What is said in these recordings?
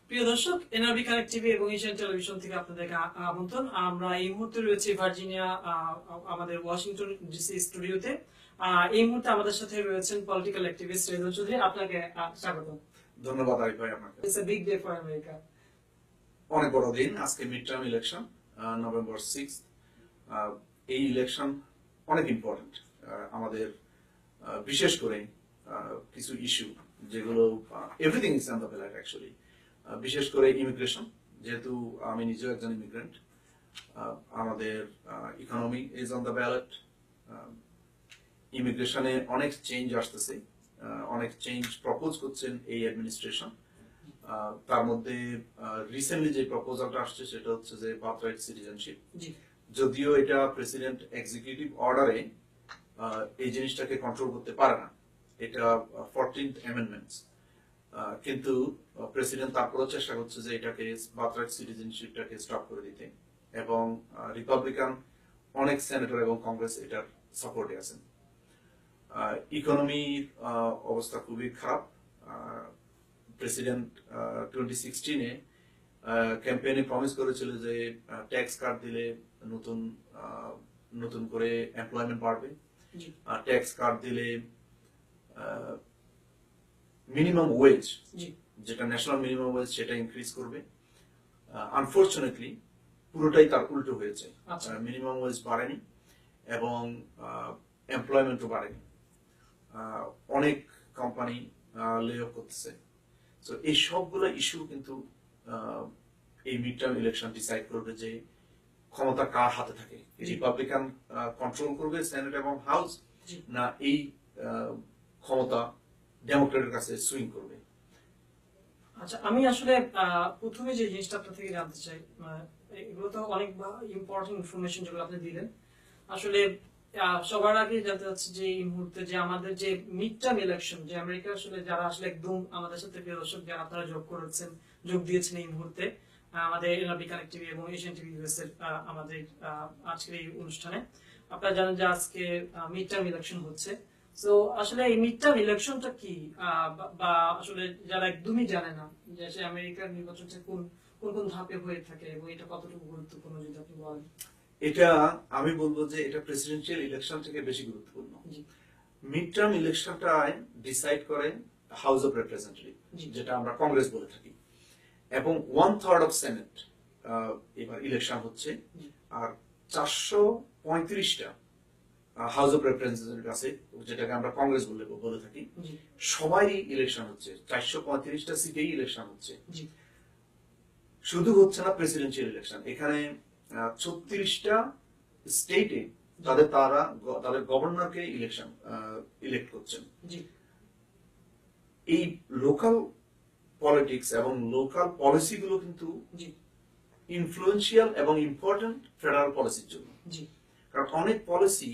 প্রিয় দর্শক, NRB connect TV এবং এশিয়ান টেলিভিশন থেকে আপনাদেরকে আমন্ত্রণ। আমরা এই মুহূর্তে রয়েছে ভার্জিনিয়া, আমাদের ওয়াশিংটন ডিসি স্টুডিওতে। এই মুহূর্তে আমাদের সাথে রয়েছেন পলিটিক্যাল অ্যাক্টিভিস্ট রেজওয়ান চৌধুরী। আপনাকে স্বাগত। ধন্যবাদ আরিফ ভাই আপনাকে। It's a big day for America. অনেক বড় দিন আজকে, মিড টার্ম ইলেকশন, নভেম্বর 6। এই ইলেকশন অনেক ইম্পর্টেন্ট আমাদের, বিশেষ করে কিছু ইস্যু যেগুলো everything is on the ballot actually. বিশেষ করে ইমিগ্রেশন, যেহেতু আমি নিজেও একজন ইমিগ্রেন্ট, আমাদের economy is on the ballot. ইমিগ্রেশনে অনেক চেঞ্জ আসতেছে, অনেক চেঞ্জ প্রপোজ করছেন এই অ্যাডমিনিস্ট্রেশন। তার মধ্যে রিসেন্টলি যে প্রপোজালটা আসছে সেটা হচ্ছে যে বার্থরাইট সিটিজেনশিপ। যদিও এটা প্রেসিডেন্ট এক্সিকিউটিভ অর্ডারে এই জিনিসটাকে কন্ট্রোল করতে পারে না, এটা 14th অ্যামেন্ডমেন্টস, কিন্তু প্রেসিডেন্ট তারপরেও চেষ্টা করছে যে এটাকে বার্থরাইট সিটিজেনশিপটাকে স্টপ করে দিতে, এবং রিপাবলিকান অনেক সেনেটর এবং কংগ্রেস এটার সাপোর্টে আছেন। ইকোনমির অবস্থা খুবই খারাপ। প্রেসিডেন্ট 2016-এ ক্যাম্পেইনে প্রমিস করেছিল যে ট্যাক্স কাট দিলে নতুন নতুন করে এমপ্লয়মেন্ট বাড়বে, ট্যাক্স কাট দিলে মিনিমাম ওয়েজ, যেটা ন্যাশনাল মিনিমাম ওয়েজ, সেটা ইনক্রিজ করবে। আনফরচুনেটলি পুরোটাই তার উল্টো হয়েছে। মিনিমাম ওয়েজ বাড়েনি এবং এমপ্লয়মেন্টও বাড়েনি। অনেক কোম্পানি লে অফ করতেছে। তো এই সবগুলো ইস্যু কিন্তু এই মিড টার্ম ইলেকশন ডিসাইড করবে যে ক্ষমতা কার হাতে থাকে। রিপাবলিকান কন্ট্রোল করবে সেনেট এবং হাউস, না এই ক্ষমতা ডেমোক্রেটের কাছে সুইং করবে। আচ্ছা, আমি আসলে প্রথমে যে জিনিসটা আপনার থেকে জানতে চাই, এগুলো তো অনেক ইম্পর্টেন্ট ইনফরমেশন যেগুলো আপনি দিলেন। আসলে সবার আগে জানতে চাচ্ছি যে এই মুহূর্তে যে আমাদের যে মিড টার্ম ইলেকশন, যে আমেরিকা আসলে যারা আসলে একদম আমাদের সাথে প্রিয় দর্শক যারা আপনারা যোগ দিয়েছেন এই মুহূর্তে আমাদের এনআরবি কানেক্ট টিভি এবং এশিয়ান টিভি ইউএস এর আমাদের আজকের এই অনুষ্ঠানে, আপনারা জানেন যে আজকে মিড টার্ম ইলেকশন হচ্ছে। তো আসলে এই মিড টার্ম ইলেকশনটা কি, বা আসলে যারা একদমই জানে না যে আমেরিকার নির্বাচনটা কোন কোন কোন ধাপে হয়ে থাকে এবং এটা কতটুকু গুরুত্বপূর্ণ, যদি আপনি বলেন। এটা আমি বলবো যে এটা প্রেসিডেন্সিয়াল ইলেকশন থেকে বেশি গুরুত্বপূর্ণ। মিড টার্ম ইলেকশনটাই ডিসাইড করে হাউস অফ রিপ্রেজেন্টেটিভ, যেটা আমরা কংগ্রেস বলে থাকি, এবং 1/3 অফ সেনেট এবার ইলেকশন হচ্ছে। আর 435টা হাউস অফ রিপ্রেজেন্টেটিভ আছে, যেটাকে আমরা কংগ্রেস বলে থাকি, সবাই ইলেকশন হচ্ছে। 435টা সিটেই ইলেকশন হচ্ছে। শুধু হচ্ছে না প্রেসিডেন্সিয়াল ইলেকশন, এখানে 36টা স্টেটে তাদের গভর্নরকে ইলেক্ট করছেন। এই লোকাল পলিটিক্স এবং লোকাল পলিসি গুলো কিন্তু ইনফ্লুয়েন্সিয়াল এবং ইম্পর্টেন্ট ফেডারেল পলিসির জন্য। কারণ অনেক পলিসি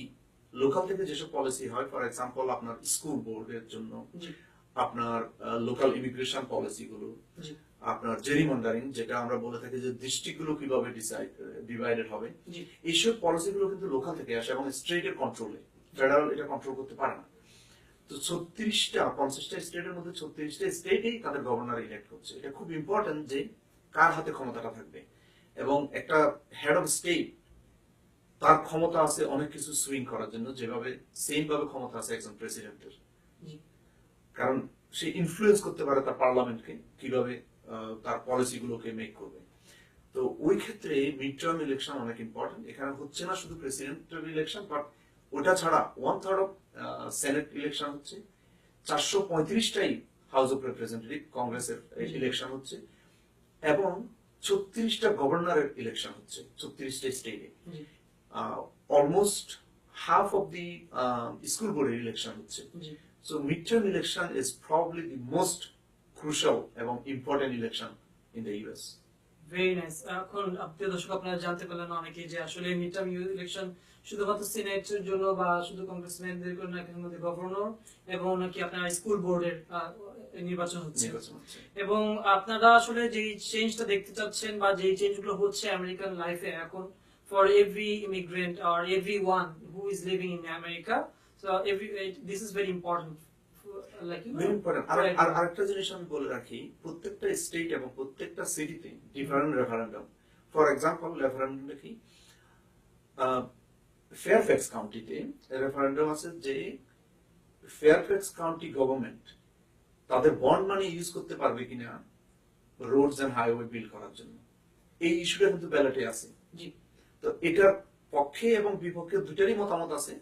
লোকাল থেকে যেসব পলিসি হয়, ফর এক্সাম্পল আপনার স্কুল বোর্ডের জন্য, আপনার লোকাল ইমিগ্রেশন পলিসি গুলো, আপনার জেরিমন্ডারিং, যেটা আমরা বলে থাকি যে ডিস্ট্রিক্টগুলো কিভাবে ডিভাইডেড হবে, এইসব পলিসিগুলো কিন্তু লোকাল থেকে আসে এবং স্টেটের কন্ট্রোলে। ফেডারেল এটা কন্ট্রোল করতে পারে না। তো 50টা স্টেটের মধ্যে 36টা স্টেটেই তাদের গভর্নর ইলেক্ট করছে। এটা খুব ইম্পর্টেন্ট যে কার হাতে ক্ষমতাটা থাকবে, এবং একটা হেড অফ স্টেট তার ক্ষমতা আছে অনেক কিছু সুইং করার জন্য, যেভাবে সেম ভাবে ক্ষমতা আছে একজন প্রেসিডেন্টের। কারণ সে ইনফ্লুয়েন্স করতে পারে তার পার্লামেন্টকে কিভাবে তার পলিসিগুলোকে মেক করবে। তো ওই ক্ষেত্রে মিড টার্ম ইলেকশন অনেক ইম্পর্টেন্ট। এখানে হচ্ছে না শুধু প্রেসিডেন্টের ইলেকশন, বাট ওটা ছাড়া 1/3 অফ সেনেট ইলেকশন হচ্ছে, 435টাই হাউস অফ রিপ্রেজেন্টেটিভ কংগ্রেসের ইলেকশন হচ্ছে, এবং 36টা গভর্নরের ইলেকশন হচ্ছে 36টা স্টেটে। Almost half of the school বোর্ডের ইলেকশন হচ্ছে। So midterm election is probably the most crucial এবং important election in the US. Very nice. এখন প্রিয় দর্শক, আপনারা জানতে পারলেন অনেকেই যে আসলে মিড টার্ম ইলেকশন শুধুমাত্র সিনেটের জন্য বা শুধু কংগ্রেসম্যানদের জন্য, এর মধ্যে গভর্নর এবং নাকি আপনার স্কুল বোর্ডের নির্বাচন হচ্ছে। এবং আপনারা আসলে যে চেঞ্জটা দেখতে চাচ্ছেন বা যে চেঞ্জগুলো হচ্ছে আমেরিকান লাইফে এখন, for every immigrant or everyone who is living in America, so this is very important like Very important. আর আরেকটা জিনিস আমি বলে রাখি, প্রত্যেকটা স্টেট এবং প্রত্যেকটা সিটিতে ডিফারেন্ট রেফারেন্ডাম। ফর এক্সাম্পল, রেফারেন্ডামটা কি, ফেয়ারফ্যাক্স কাউন্টিতে রেফারেন্ডাম আছে যে ফেয়ারফ্যাক্স কাউন্টি গভর্নমেন্ট তাদের বন্ড মানি ইউজ করতে পারবে কিনা রোডস এন্ড হাইওয়ে বিল্ড করার জন্য। এই ইস্যুটা কিন্তু ব্যালটে আছে। তো এটার পক্ষে এবং বিপক্ষে দুটারই মতামত আছে।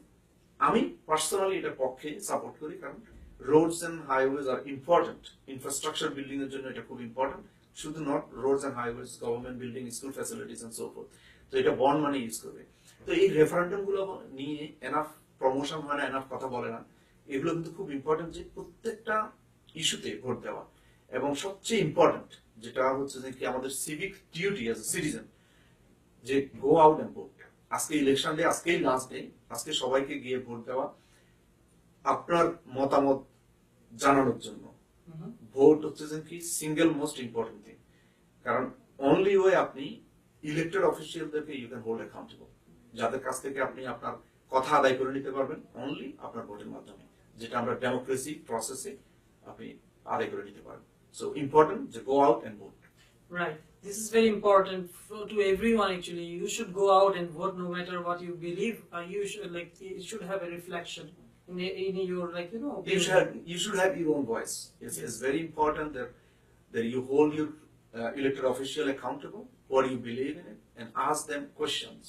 আমি পার্সোনালি এটার পক্ষে সাপোর্ট করি, কারণ roads and highways are important, infrastructure building এর জন্য এটা খুব ইম্পর্টেন্ট। শুধু not roads and highways, government building, school facilities and so forth. তো এটা বন্ড মানি ইউজ করবে। তো এই রেফারেন্ডাম গুলো নিয়ে এনাফ প্রমোশন হয় না, এনাফ কথা বলে না। এগুলো কিন্তু খুব ইম্পর্টেন্ট যে প্রত্যেকটা ইস্যুতে ভোট দেওয়া। এবং সবচেয়ে ইম্পর্টেন্ট যেটা হচ্ছে যে কি আমাদের civic duty as a citizen, যে গো আউট এন্ড ভোট। আজকে ইলেকশন ডে, আজকেই লাস্ট ডে, আজকে সবাইকে গিয়ে ভোট দেওয়া, আপনার মতামত জানানোর জন্য। ভোট হচ্ছে যে কি সিঙ্গেল মোস্ট ইম্পর্টেন্ট থিং, কারণ অনলি ওয়ে আপনি ইলেক্টেড অফিসিয়ালদেরকে ইউ ক্যান হোল্ড অ্যাকাউন্টেবল, যাদের কাছ থেকে আপনি আপনার কথা আদায় করে নিতে পারবেন অনলি আপনার ভোটের মাধ্যমে, যেটা আমরা ডেমোক্রেসি প্রসেসে আপনি আদায় করে নিতে পারবেন। সো ইম্পর্টেন্ট যে go out and vote. Right. This is very important to everyone actually. You should go out and vote no matter what you believe. You should it should have a reflection in your You should have your own voice. It's very important that you hold your elected official accountable, what you believe in it, and ask them questions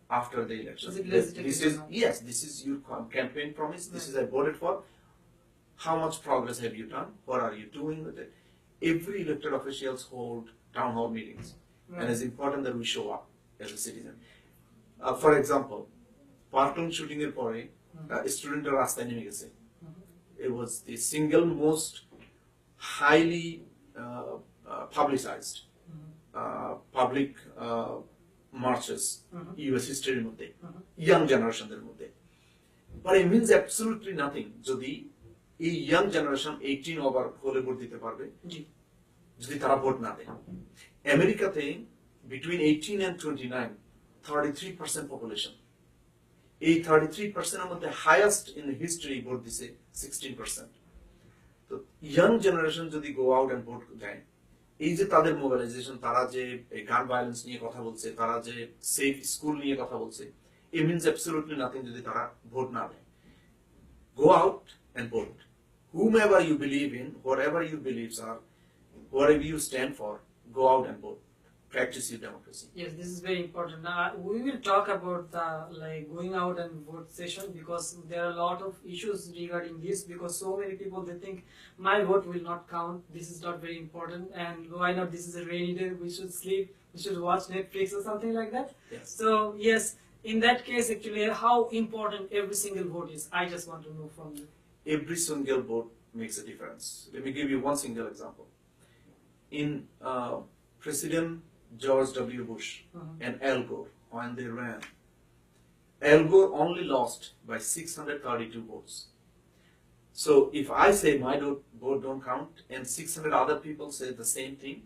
after the election. This is your campaign promise. This is I voted for. How much progress have you done? What are you doing with it? Every elected officials hold town hall meetings, and it's important that we show up as a citizen. For example, Parkland shooting এর পরে স্টুডেন্টরা রাস্তায় নেমে গেছে। It was the single most highly publicized public marches US history মধ্যে, young generationদের মধ্যে। But it means absolutely nothing যদি এই ইয়াং জেনারেশন 18 ওভার হলে ভোট দিতে পারবে যদি তারা ভোট না দেয়। আমেরিকাতে বিটুইন 18 and 29 33% পপুলেশন, এই 33% এর মধ্যে হাইয়েস্ট ইন হিস্টরি ভোট দিছে 16%। তো ইয়াং জেনারেশন যদি গো আউট এন্ড ভোট দেয়, এই যে তাদের মোবিলাইজেশন, তারা যে গান ভায়োলেন্স নিয়ে কথা বলছে, তারা যে সেফ স্কুল নিয়ে কথা বলছে, it means absolutely nothing যদি তারা ভোট না দেয়। Go out and vote. Whomever you believe in, whatever your beliefs are, whatever you stand for, go out and vote. Practice your democracy. Yes, this is very important. Now we will talk about the going out and vote session, because there are a lot of issues regarding this, because so many people they think my vote will not count. This is not very important, and why not? This is a rainy day. We should sleep. We should watch Netflix or something like that. Yes. So yes, in that case, actually, how important every single vote is, I just want to know from you. Every single vote makes a difference. Let me give you one single example. In President George W. Bush and Al Gore, when they ran, Al Gore only lost by 632 votes. So if I say my vote don't count and 600 other people say the same thing,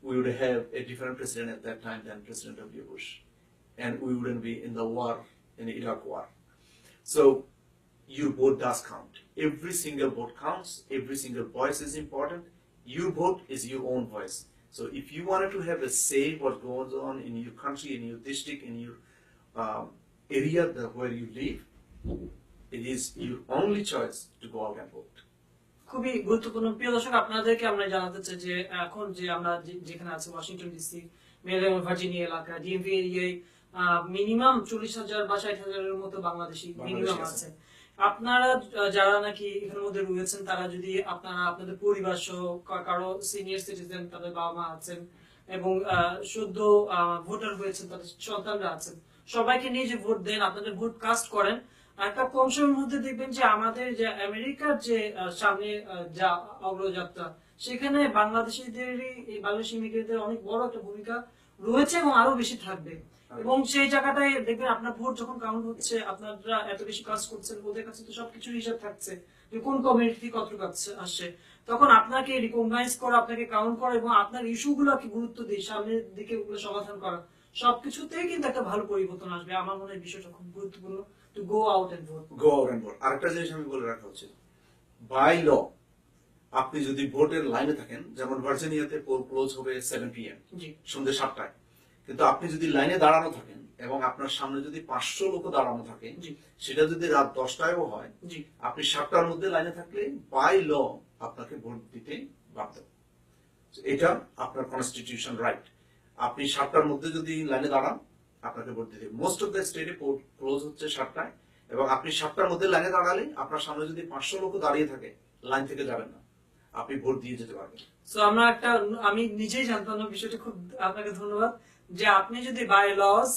we would have a different president at that time than President W. Bush. And we wouldn't be in the war, in the Iraq war. So your vote does count. Every single vote counts. Every single voice is important. Your vote is your own voice. So if you wanted to have a say what goes on in your country, in your district, in your area where you live, it is your only choice to go out and vote. খুবই গুরুত্বপূর্ণ। প্রিয় দর্শক, আপনাদেরকে আমরা জানাতে চাই যে এখন যে আমরা যেখানে আছি ওয়াশিংটন ডিসি, মেরিল্যান্ড, ভার্জিনিয়া এলাকা, ডিএমভি এরিয়ায় মিনিমাম 40,000 বা 60,000-এর মতো বাংলাদেশি মিনিমাম আছে। আপনারা যারা নাকি এখানের মধ্যে রয়েছেন, তারা যদি আপনারা আপনাদের পরিবার সহ কারো সিনিয়র সিটিজেন, তাদের বাবা মা আছেন এবং সদ্য ভোটার হয়েছেন, তাদের সন্তানরা আছেন, সবাইকে নিয়ে যে ভোট দেন, আপনাদের ভোট কাস্ট করেন, একটা কম সময়ের মধ্যে দেখবেন যে আমাদের যে আমেরিকার যে সামনে যা অগ্রযাত্রা, সেখানে বাংলাদেশিদেরই, এই বাংলাদেশি ইমিগ্রেন্টদের অনেক বড় একটা ভূমিকা রয়েছে এবং আরো বেশি থাকবে। এবং সেই জায়গাটায় দেখবেন আপনার ভোট যখন কাউন্ট হচ্ছে, আপনারা এত বেশি কাজ করছেন, ওদের কাছে তো সবকিছুর হিসাব থাকছে যে কোন কমিউনিটি কতটুকু আসছে, তখন আপনাকে রিকগনাইজ করা, আপনাকে কাউন্ট করা এবং আপনার ইস্যুগুলোকে গুরুত্ব দিয়ে সামনের দিকে ওগুলো সমাধান করা, সবকিছুতেই কিন্তু একটা ভালো পরিবর্তন আসবে। আমার মনে হয় বিষয়টা খুব গুরুত্বপূর্ণ, to go out and vote. Go out and vote. আরেকটা জিনিস আমি বলে রাখা উচিত, বাই ল আপনি যদি ভোটের লাইনে থাকেন, যেমন ভার্জিনিয়াতে পোল ক্লোজ হবে 7 PM, সন্ধ্যে 7টায়, কিন্তু আপনি যদি লাইনে দাঁড়ানো থাকেন এবং আপনার সামনে যদি 500 লোক দাঁড়ানো থাকে, সেটা যদি রাত 10টায়ও হয়, আপনি 7টার মধ্যে লাইনে থাকলে বাই ল আপনাকে ভোট দিতে বাধ্য। এটা আপনার কনস্টিটিউশন রাইট। আপনি 7টার মধ্যে যদি লাইনে দাঁড়ান, আপনাকে ভোট দিতে। মোস্ট অফ দ্য স্টেটে পোল ক্লোজ হচ্ছে 7টায়, এবং আপনি 7টার মধ্যে লাইনে দাঁড়ালে আপনার সামনে যদি 500 লোক দাঁড়িয়ে থাকে, লাইন থেকে যাবেন না, আপনি ভোট দিয়ে যেতে পারবেন। সো আমরা আমি নিজেই জানতাম না বিষয়টা, খুব আপনাকে ধন্যবাদ যে আপনি যদি বাই লস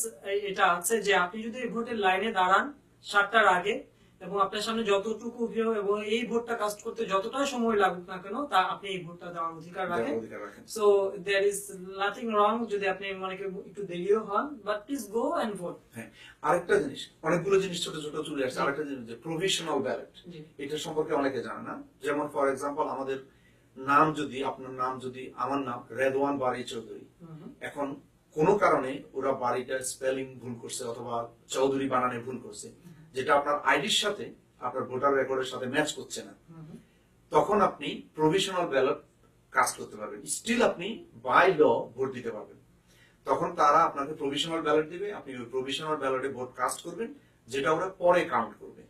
এটা আছে যে আপনি যদি ভোটের লাইনে দাঁড়ান 7টার আগে, এবং আপনার সামনে যতটুকু ভিড় এবং এই ভোটটা কাস্ট করতে যতটা সময় লাগুক না কেন, তা আপনি এই ভোটটা দেওয়ার অধিকার রাখেন। So there is nothing wrong যদি আপনি মনে করেন একটু দেরিও হন, but please go and vote. হ্যাঁ, আরেকটা জিনিস, অনেকগুলো জিনিস ছোট ছোট চলে আসছে। আরেকটা জিনিস যে প্রভিশনাল ব্যালট, এটা সম্পর্কে অনেকে জানে না। যেমন ফর এক্সাম্পল, আমাদের নাম যদি, আপনার নাম যদি, আমার নাম রেদওয়ান বারী চৌধুরী, এখন কোনো কারণে ওরা বাড়িটা স্পেলিং ভুল করছে অথবা চৌধুরী বানানে ভুল করছে, যেটা আপনার আইডির সাথে, আপনার ভোটার রেকর্ডের সাথে ম্যাচ করছে না, তখন আপনি প্রভিশনাল ব্যালট কাস্ট করতে পারবেন। স্টিল আপনি বাই ল ভোট দিতে পারবেন। তখন তারা আপনাকে প্রভিশনাল ব্যালট দিবে, আপনি ওই প্রভিশনাল ব্যালটে ভোট কাস্ট করবেন, যেটা ওরা পরে কাউন্ট করবে।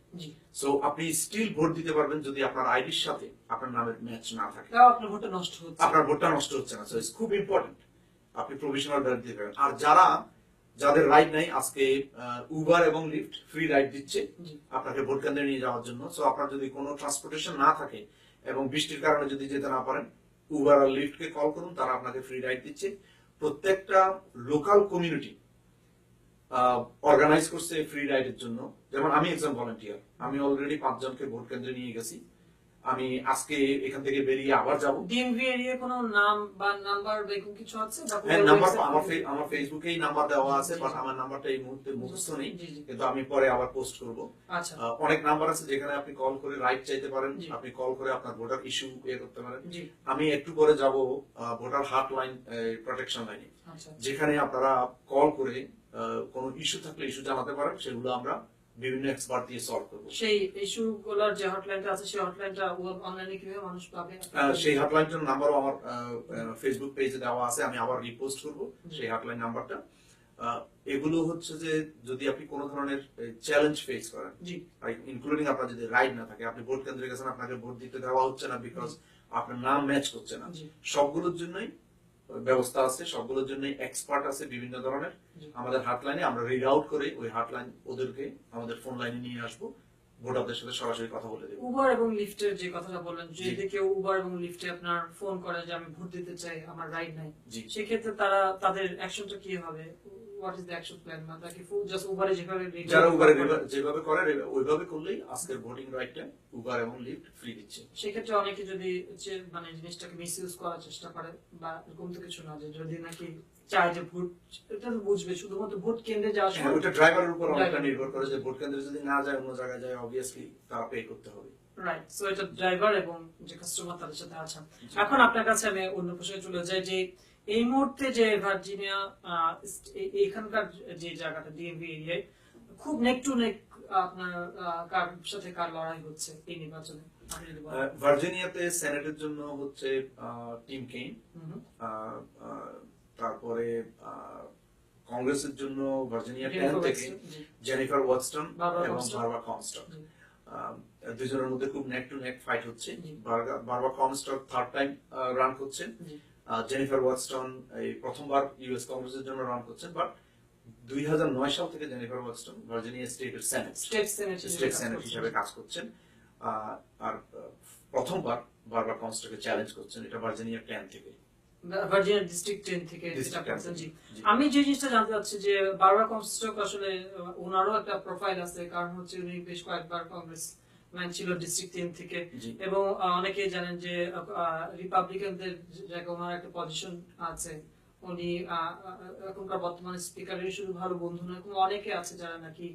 সো আপনি স্টিল ভোট দিতে পারবেন যদি আপনার আইডির সাথে আপনার নামের ম্যাচ না থাকে, আপনার ভোটটা নষ্ট হচ্ছে, আপনার ভোটটা নষ্ট হচ্ছে না। সো ইটস খুব ইম্পর্টেন্ট, আপনি প্রভিশনাল ব্যালট দিতে পারবেন। আর যাদের রাইড নাই, আজকে উবার এবং লিফট ফ্রি রাইড দিচ্ছে আপনাকে ভোট কেন্দ্রে নিয়ে যাওয়ার জন্য। সো আপনার যদি কোনো ট্রান্সপোর্টেশন না থাকে এবং বৃষ্টির কারণে যদি যেতে না পারেন, উবার আর লিফটকে কল করুন, তারা আপনাকে ফ্রি রাইড দিচ্ছে। প্রত্যেকটা লোকাল কমিউনিটি অর্গানাইজ করছে ফ্রি রাইডের জন্য। যেমন আমি একজন ভলান্টিয়ার, আমি অলরেডি 5 জনকে ভোট কেন্দ্রে নিয়ে গেছি। আমি আজকে এখান থেকে বেরিয়ে আবার যাব। ডিএমভি এরিয়া কোনো নাম বা নাম্বার বেকু কিছু আছে? হ্যাঁ, নাম্বার আমার ফেসবুকেই নাম্বার দেওয়া আছে, বাট আমার নাম্বারটা এই মুহূর্তে মুখস্থ নেই, কিন্তু আমি পরে আবার পোস্ট করব। আচ্ছা, অনেক নাম্বার আছে যেখানে আপনি কল করে রাইট চাইতে পারেন, আপনি কল করে আপনার ভোটার ইস্যু করতে পারেন। আমি একটু পরে যাব ভোটার হটলাইন প্রোটেকশন লাইনে, যেখানে আপনারা কল করে কোনো ইস্যু থাকলে ইস্যু জানাতে পারেন, সেগুলো আমরা বিভিন্ন এক্সপার্ট দিয়ে সলভ করব। সেই ইস্যুগুলোর যে হটলাইনটা আছে, সেই হটলাইনটা অনলাইনে কিভাবে মানুষ পাবে? সেই হটলাইনটার নাম্বারও আমার ফেসবুক পেজে দেওয়া আছে, আমি আবার রিপোস্ট করব সেই হটলাইন নাম্বারটা। এগুলো হচ্ছে যে যদি আপনি কোনো ধরনের চ্যালেঞ্জ ফেস করেন, ইনক্লুডিং আপনার যদি রাইট না থাকে, আপনি ভোট কেন্দ্রে গেছেন, আপনাকে ভোট দিতে দেওয়া হচ্ছে না বিকজ আপনার নাম ম্যাচ করছে না, সবগুলোর জন্যই ব্যবস্থা আছে, সবগুলোর জন্য এক্সপার্ট আছে বিভিন্ন ধরনের। আমাদের হটলাইনে আমরা রিড আউট করে ওই হটলাইন ওদেরকে আমাদের ফোন লাইনে নিয়ে আসবো, ভোটারদের সাথে সরাসরি কথা বলে দেব। উবার এবং লিফটের যে কথাটা বললেন, যদি কেউ উবার এবং লিফটে আপনার ফোন করে যে আমি ভোট দিতে চাই, আমার রাইট নাই, সেক্ষেত্রে তাদের অ্যাকশনটা কি হবে? What is the action plan? নাকি জাস্ট উবারে যারা উবারে যেভাবে করে ওইভাবে করলেই আজকের ভোটিং রাইটটা উবার এবং লিফট ফ্রি দিচ্ছে। সেক্ষেত্রে অনেকে যদি মানে জিনিসটাকে মিসইউজ করার চেষ্টা করে বা এরকম তো কিছু না, যে যদি নাকি চায় যে ভোট, এটা তো বুঝবে শুধুমাত্র ভোট কেন্দ্রে যাওয়ার সময়, ওটা ড্রাইভারের উপর অনেকটা নির্ভর করে, যে ভোট কেন্দ্রে যদি না যায়, অন্য জায়গায় যায়, অবভিয়াসলি তারা পে করতে হবে। রাইট। সো এটা ড্রাইভার এবং যে কাস্টমার তাদের সাথে আছেন। এখন আপনার কাছে আমি অন্য প্রশ্নে চলে যাই, যে এই মুহূর্তে যে ভার্জিনিয়া এখানকার যে জায়গাটা ডিএমভি এরিয়ায় খুব নেক টু নেক আপনার কার সাথে কার লড়াই হচ্ছে এই নির্বাচনে? ভার্জিনিয়াতে সেনেটের জন্য হচ্ছে টিম কেইন, তারপরে কংগ্রেসের জন্য ভার্জিনিয়া 10 থেকে জেনিফার ওয়াটসন এবং বারবারা কমস্টক, দুজনের মধ্যে খুব নেক টু নেক ফাইট হচ্ছে। বারবারা কমস্টক থার্ড টাইম রান করছেন, জেনিফার ওয়াটসন এই প্রথমবার ইউএস কংগ্রেসের জন্য রান করছেন, বাট 2009 সাল থেকে জেনিফার ওয়াটসন ভার্জিনিয়া স্টেটের স্টেট সেনেট হিসেবে কাজ করছেন। আর প্রথমবার বারবারা কমস্টককে চ্যালেঞ্জ করছেন, এটা ভার্জিনিয়া 10 থেকে, ভার্জিনিয়া ডিস্ট্রিক্ট 10 থেকে যেটা করছেন। জি, আমি যে জিনিসটা জানতে চাচ্ছি যে বারবারা কমস্টক আসলে ওনারও একটা প্রোফাইল আছে, কারণ হচ্ছে উনি বেশ কয়েকবার কংগ্রেস ম্যান ছিল ডিস্ট্রিক্ট 10 থেকে, এবং অনেকেই জানেন যে রিপাবলিকানদের জায়গায় ওনার একটা পজিশন আছে। উনি এখনকার বর্তমানে স্পিকারের শুধু ভালো বন্ধু নয়, অনেকে আছে যারা নাকি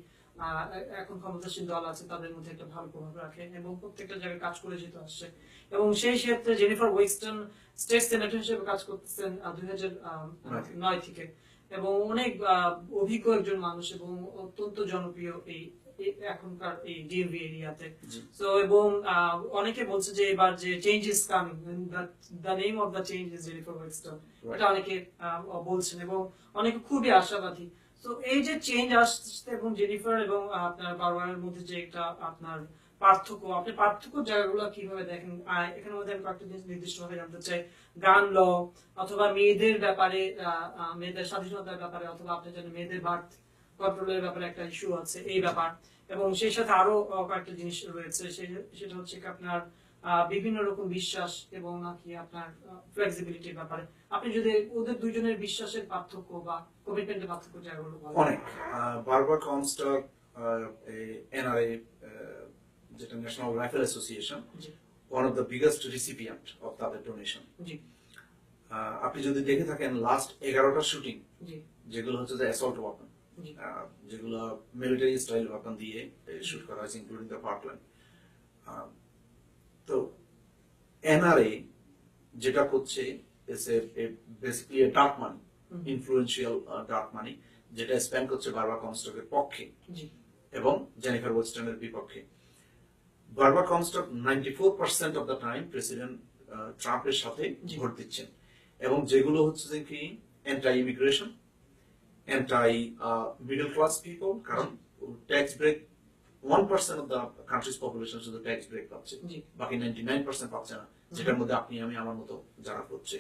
এখন ক্ষমতাসীন দল আছে, তাদের মধ্যে একটা ভালো প্রভাব রাখে এবং প্রত্যেকটা জায়গায় কাজ করে যেতে আসছে। এবং সেই ক্ষেত্রে জেনিফার ওয়েস্টন স্টেট সেনেটর হিসেবে কাজ করতেছেন 2009 থেকে, এবং অনেক অভিজ্ঞ একজন মানুষ এবং অত্যন্ত জনপ্রিয় এই এখনকার এই ডিএমভি এরিয়াতে। জি। তো এবং অনেকে বলছে যে এবার যে change is coming, the name of the change is Jennifer Weston, এটা অনেকে বলছেন এবং অনেকে খুবই আশাবাদী। তো এই যে চেঞ্জ আসছে এবং জেনিফার এবং আপনার বারবারের মধ্যে যে একটা আপনার পার্থক্য, আপনি পার্থক্য জায়গাগুলো কিভাবে দেখেন? এখানের মধ্যে আমি কয়েকটা জিনিস নির্দিষ্টভাবে জানতে চাই। গান ল অথবা মেয়েদের ব্যাপারে, মেয়েদের স্বাধীনতার ব্যাপারে, অথবা আপনি জানেন মেয়েদের বার্থ কন্ট্রোলের ব্যাপারে একটা ইস্যু আছে, এই ব্যাপার। এবং সেই সাথে আরো কয়েকটা জিনিস রয়েছে, সেটা হচ্ছে কি আপনার বিভিন্ন রকম বিশ্বাস এবং নাকি আপনার ফ্লেক্সিবিলিটির ব্যাপারে। আপনি যদি ওদের দুইজনের বিশ্বাসের পার্থক্য বা কমিটমেন্টের পার্থক্য জায়গাগুলো বলেন। অনেক বারবার কনস্টক এনআরএ, যেটা national rifle association, one of the biggest recipient of তাদের ডোনেশন। আপনি যদি দেখে থাকেন লাস্ট 11টা শুটিং যেগুলো হচ্ছে যে অ্যাসল্ট ওয়াপন, যেগুলো মিলিটারি স্টাইল ওয়াপন দিয়ে শুট করা হয়েছে, ইনক্লুডিং দ্য পার্কল্যান্ড। তো এনআরএ যেটা করছে বেসিক্যালি ডার্ক মানি, ইনফ্লুয়েন্সিয়াল ডার্ক মানি, যেটা স্পেন্ড করছে বারবার কনস্টকের পক্ষে এবং জেনিফার ওয়েস্টনের বিপক্ষে। Barbara Comstock 94% of the time president ট্রাম্পের সাথে ভোট দিচ্ছেন, এবং যেগুলো হচ্ছে যে কি anti immigration, anti middle class people, কারণ tax break 1% of the country's population শুধু ট্যাক্স ব্রেক পাচ্ছে, বাকি 99% পাচ্ছে না, যেটার মধ্যে আপনি আমি আমার মতো যারা করছে।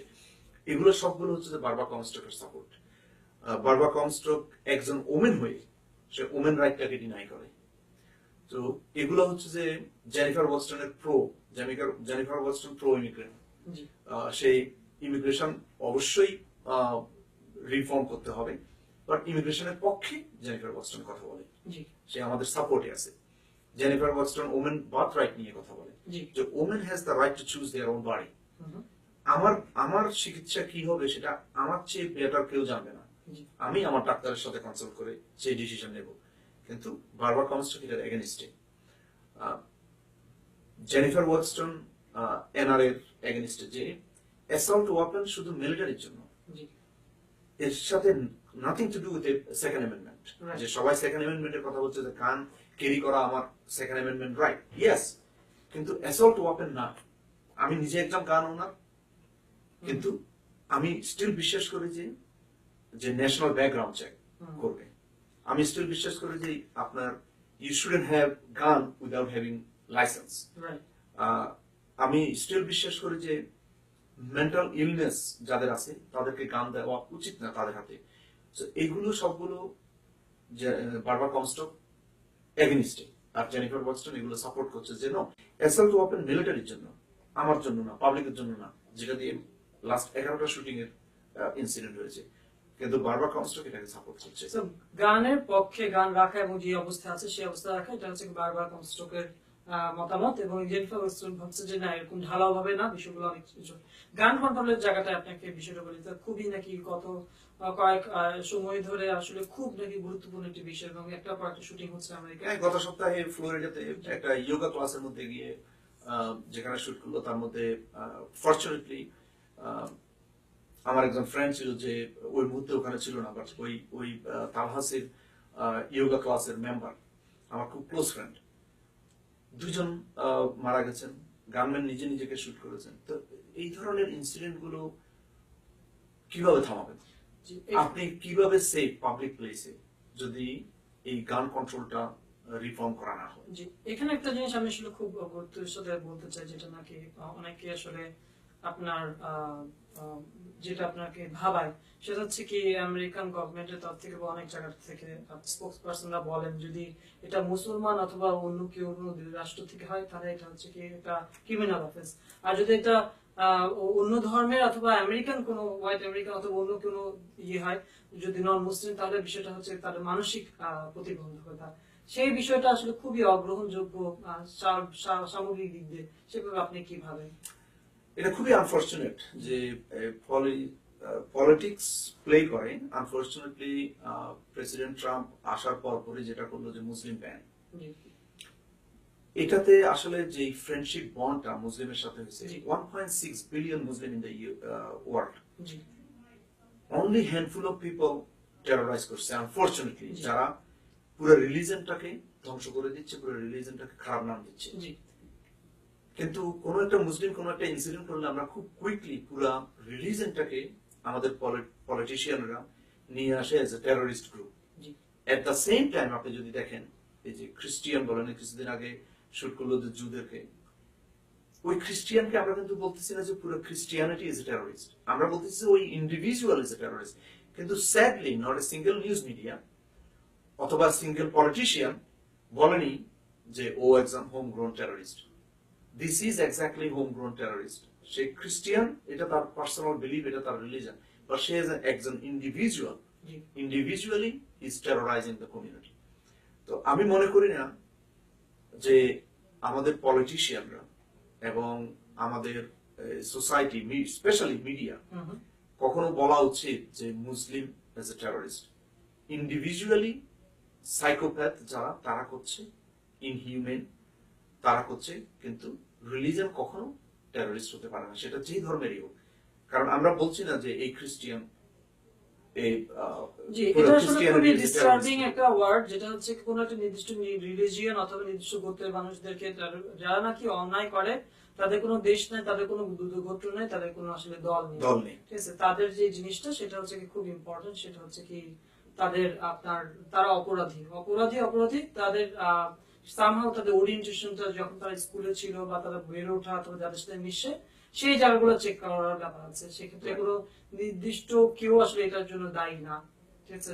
এগুলো সবগুলো হচ্ছে যে বারবার কনস্টকের সাপোর্ট। বারবার কনস্টক একজন ওমেন হয়ে সে ওমেন রাইটটাকে ডিনাই করে। তো এগুলো হচ্ছে যে জেনিফার ওয়েস্টনের জেনিফার ওয়েস্টন প্রো ইমিগ্রেন্ট। সেই ইমিগ্রেশন অবশ্যই রিফর্ম করতে হবে, বাট ইমিগ্রেশনের পক্ষে জেনিফার ওয়েস্টন কথা বলে, সে আমাদের সাপোর্টে আছে। Jennifer Weston women birth right নিয়ে কথা বলে, যে women has the right to choose their own body. আমার চিকিৎসা কি হবে সেটা আমার চেয়ে বেটার কেউ জানবে না, আমি আমার ডাক্তারের সাথে কনসাল্ট করে সেই ডিসিশন নেব। কিন্তু বারবার কনস্টক এটার এগেনিস্টে। জেনিফার ওয়েস্টন এনআরএ এর এগেনিস্টে, যে অ্যাসল্ট ওয়েপন শুধু মিলিটারির জন্য, এর সাথে nothing to do with second amendment. যে সবাই সেকেন্ড অ্যামেন্ডমেন্টের কথা বলছে যে গান ক্যারি করা আমার সেকেন্ড অ্যামেন্ডমেন্ট রাইট, ইয়েস, কিন্তু অ্যাসল্ট ওয়েপন না। আমি নিজে একজন গান ওনার, কিন্তু আমি স্টিল বিশ্বাস করি যে ন্যাশনাল ব্যাকগ্রাউন্ড চেক করবে। আমি স্টিল বিশ্বাস করি যে আপনার you shouldn't have gun without having licence. আমি স্টিল বিশ্বাস করি যে মেন্টাল ইলনেস যাদের আছে তাদেরকে গান দেওয়া উচিত না তাদের হাতে। এগুলো সবগুলো বারবার কনস্টক এগেনিস্টে, আর জেনিফার ওয়েস্টন এগুলো সাপোর্ট করছে যে নো, অ্যাসল্ট ওয়েপন মিলিটারির জন্য, আমার জন্য না, পাবলিকের জন্য না, যেটা দিয়ে লাস্ট 11টা শুটিং এর ইনসিডেন্ট হয়েছে। কিন্তু বারবার কনস্টক এটাকে সাপোর্ট করছে। গানের পক্ষে গান রাখা এবং যে অবস্থা আছে সেই অবস্থা রাখা, এটা হচ্ছে বারবার কনস্টকের মতামত। এবং জেনিফার ওয়েস্টন ভাবছে যে না, এরকম ঢালাও ভাবে না, বিষয়গুলো অনেক কিছু। গান কন্ট্রোলের জায়গাটা আপনাকে বিষয়টা বলি, খুবই নাকি গত কয়েক সময় ধরে আসলে খুব নাকি গুরুত্বপূর্ণ একটি বিষয়, এবং একটা পর একটা শুটিং হচ্ছে আমেরিকায়। গত সপ্তাহে ফ্লোরিডাতে একটা যোগা ক্লাসের মধ্যে গিয়ে যেখানে শুট করলো, তার মধ্যে ফরচুনেটলি আমার একজন ফ্রেন্ড ছিল যে ওই মুহূর্তে ওখানে ছিল না, বাট ওই তালহাসের যোগা ক্লাসের মেম্বার, আমার খুব ক্লোজ ফ্রেন্ড। দুজন মারা গেছেন, গানম্যান নিজে নিজেকে শুট করেছেন। তো এই ধরনের ইনসিডেন্ট গুলো কিভাবে থামাবেন? আপনি কিভাবে সেফ পাবলিক প্লেসে যদি এই গান কন্ট্রোলটা রিফর্ম করা না হয়? এখানে একটা জিনিস আমি আসলে খুব গুরুত্বের সাথে বলতে চাই, যেটা নাকি অনেকে আসলে আপনার যেটা আপনাকে ভাবায়, সেটা হচ্ছে কি আমেরিকান গভর্নমেন্টের তরফ থেকে বা অনেক জায়গা থেকে স্পোক্স পার্সনরা বলেন, যদি এটা মুসলমান অথবা অন্য কেউ অন্য রাষ্ট্র থেকে হয়, তাহলে এটা হচ্ছে কি এটা ক্রিমিনাল অফেন্স। আর যদি এটা অন্য ধর্মের অথবা আমেরিকান কোনো হোয়াইট আমেরিকান অথবা অন্য কোনো ইয়ে হয়, যদি নন মুসলিম, তাহলে বিষয়টা হচ্ছে তাদের মানসিক প্রতিবন্ধকতা। সেই বিষয়টা আসলে খুবই অগ্রহণযোগ্য সামগ্রিক দিক দিয়ে, সেভাবে আপনি কি ভাবেন? এটা খুবই আনফরচুনেট যে পলিটিক্স প্লে করে। আনফরচুনেটলি প্রেসিডেন্ট ট্রাম্প আসার পরই যেটা করলো যে মুসলিম ব্যান, এটাতে আসলে যে ফ্রেন্ডশিপ বন্ডটা মুসলিমের সাথে হয়েছে, 1.6 billion Muslim in the world, only handful of people terrorise করছে আনফরচুনেটলি, যারা পুরো রিলিজনটাকে ধ্বংস করে দিচ্ছে, পুরো রিলিজনটাকে খারাপ নাম দিচ্ছে। জি কিন্তু কোনো একটা মুসলিম কোনো একটা ইনসিডেন্ট করলে আমরা খুব কুইকলি পুরো রিলিজনটাকে আমাদের পলিটিশিয়ানরা নিয়ে আসে age a terrorist group. G at the same time আপনি যদি দেখেন এই যে খ্রিস্টিয়ান বলেন, কিছুদিন আগে শুট করলো যে জুদেরকে, ওই খ্রিস্টিয়ানকে আমরা কিন্তু বলতেছি না যে পুরো খ্রিস্টিয়ানিটি ইজ এ টেরোরিস্ট, আমরা বলতেছি ওই ইন্ডিভিজুয়াল ইজ এ টেরোরিস্ট। কিন্তু sadly not a single news media অথবা সিঙ্গেল পলিটিশিয়ান বলেনি যে ও একজন home grown terrorist. This is exactly home grown terrorist. Say Christian, এটা তার পার্সোনাল বিলিভ, এটা তার রিলিজন, বাট সে একজন individual, individually is terrorizing the community. তো আমি মনে করি না যে আমাদের পলিটিশিয়ানরা এবং আমাদের সোসাইটি, স্পেশালি মিডিয়া, কখনো বলা উচিত যে Muslim as a terrorist. Individually psychopath যারা, তারা করছে, ইনহিউম্যান তারা করছে, কিন্তু রিলিজন কখনো টেরোরিস্ট হতে পারে না, সেটা যেই ধর্মেরই হোক। কারণ আমরা বলছি না যে এই খ্রিস্টিয়ান, জি, এটা আসলে খুবই ডিস্টার্বিং একটা ওয়ার্ড, যেটা হচ্ছে কোন একটা নির্দিষ্ট রিলিজিয়ন অথবা নির্দিষ্ট গোত্রের মানুষদেরকে যারা নাকি অন্যায় করে, তাদের কোনো দেশ নাই, তাদের কোনো গোত্র নাই, তাদের কোনো আসলে দল নেই, ঠিক আছে। তাদের যে জিনিসটা সেটা হচ্ছে কি খুব ইম্পর্টেন্ট, সেটা হচ্ছে কি তাদের তারা অপরাধী তাদের সামহাও তাদের ওরিয়েন্টেশনটা যখন তারা স্কুলে ছিল বা তারা বেড়ে ওঠা অথবা যাদের সাথে মিশে, সেই জায়গাগুলো চেক করার ব্যাপার আছে। সেক্ষেত্রে কোনো নির্দিষ্ট কেউ আসলে এটার জন্য দায়ী না, ঠিক আছে।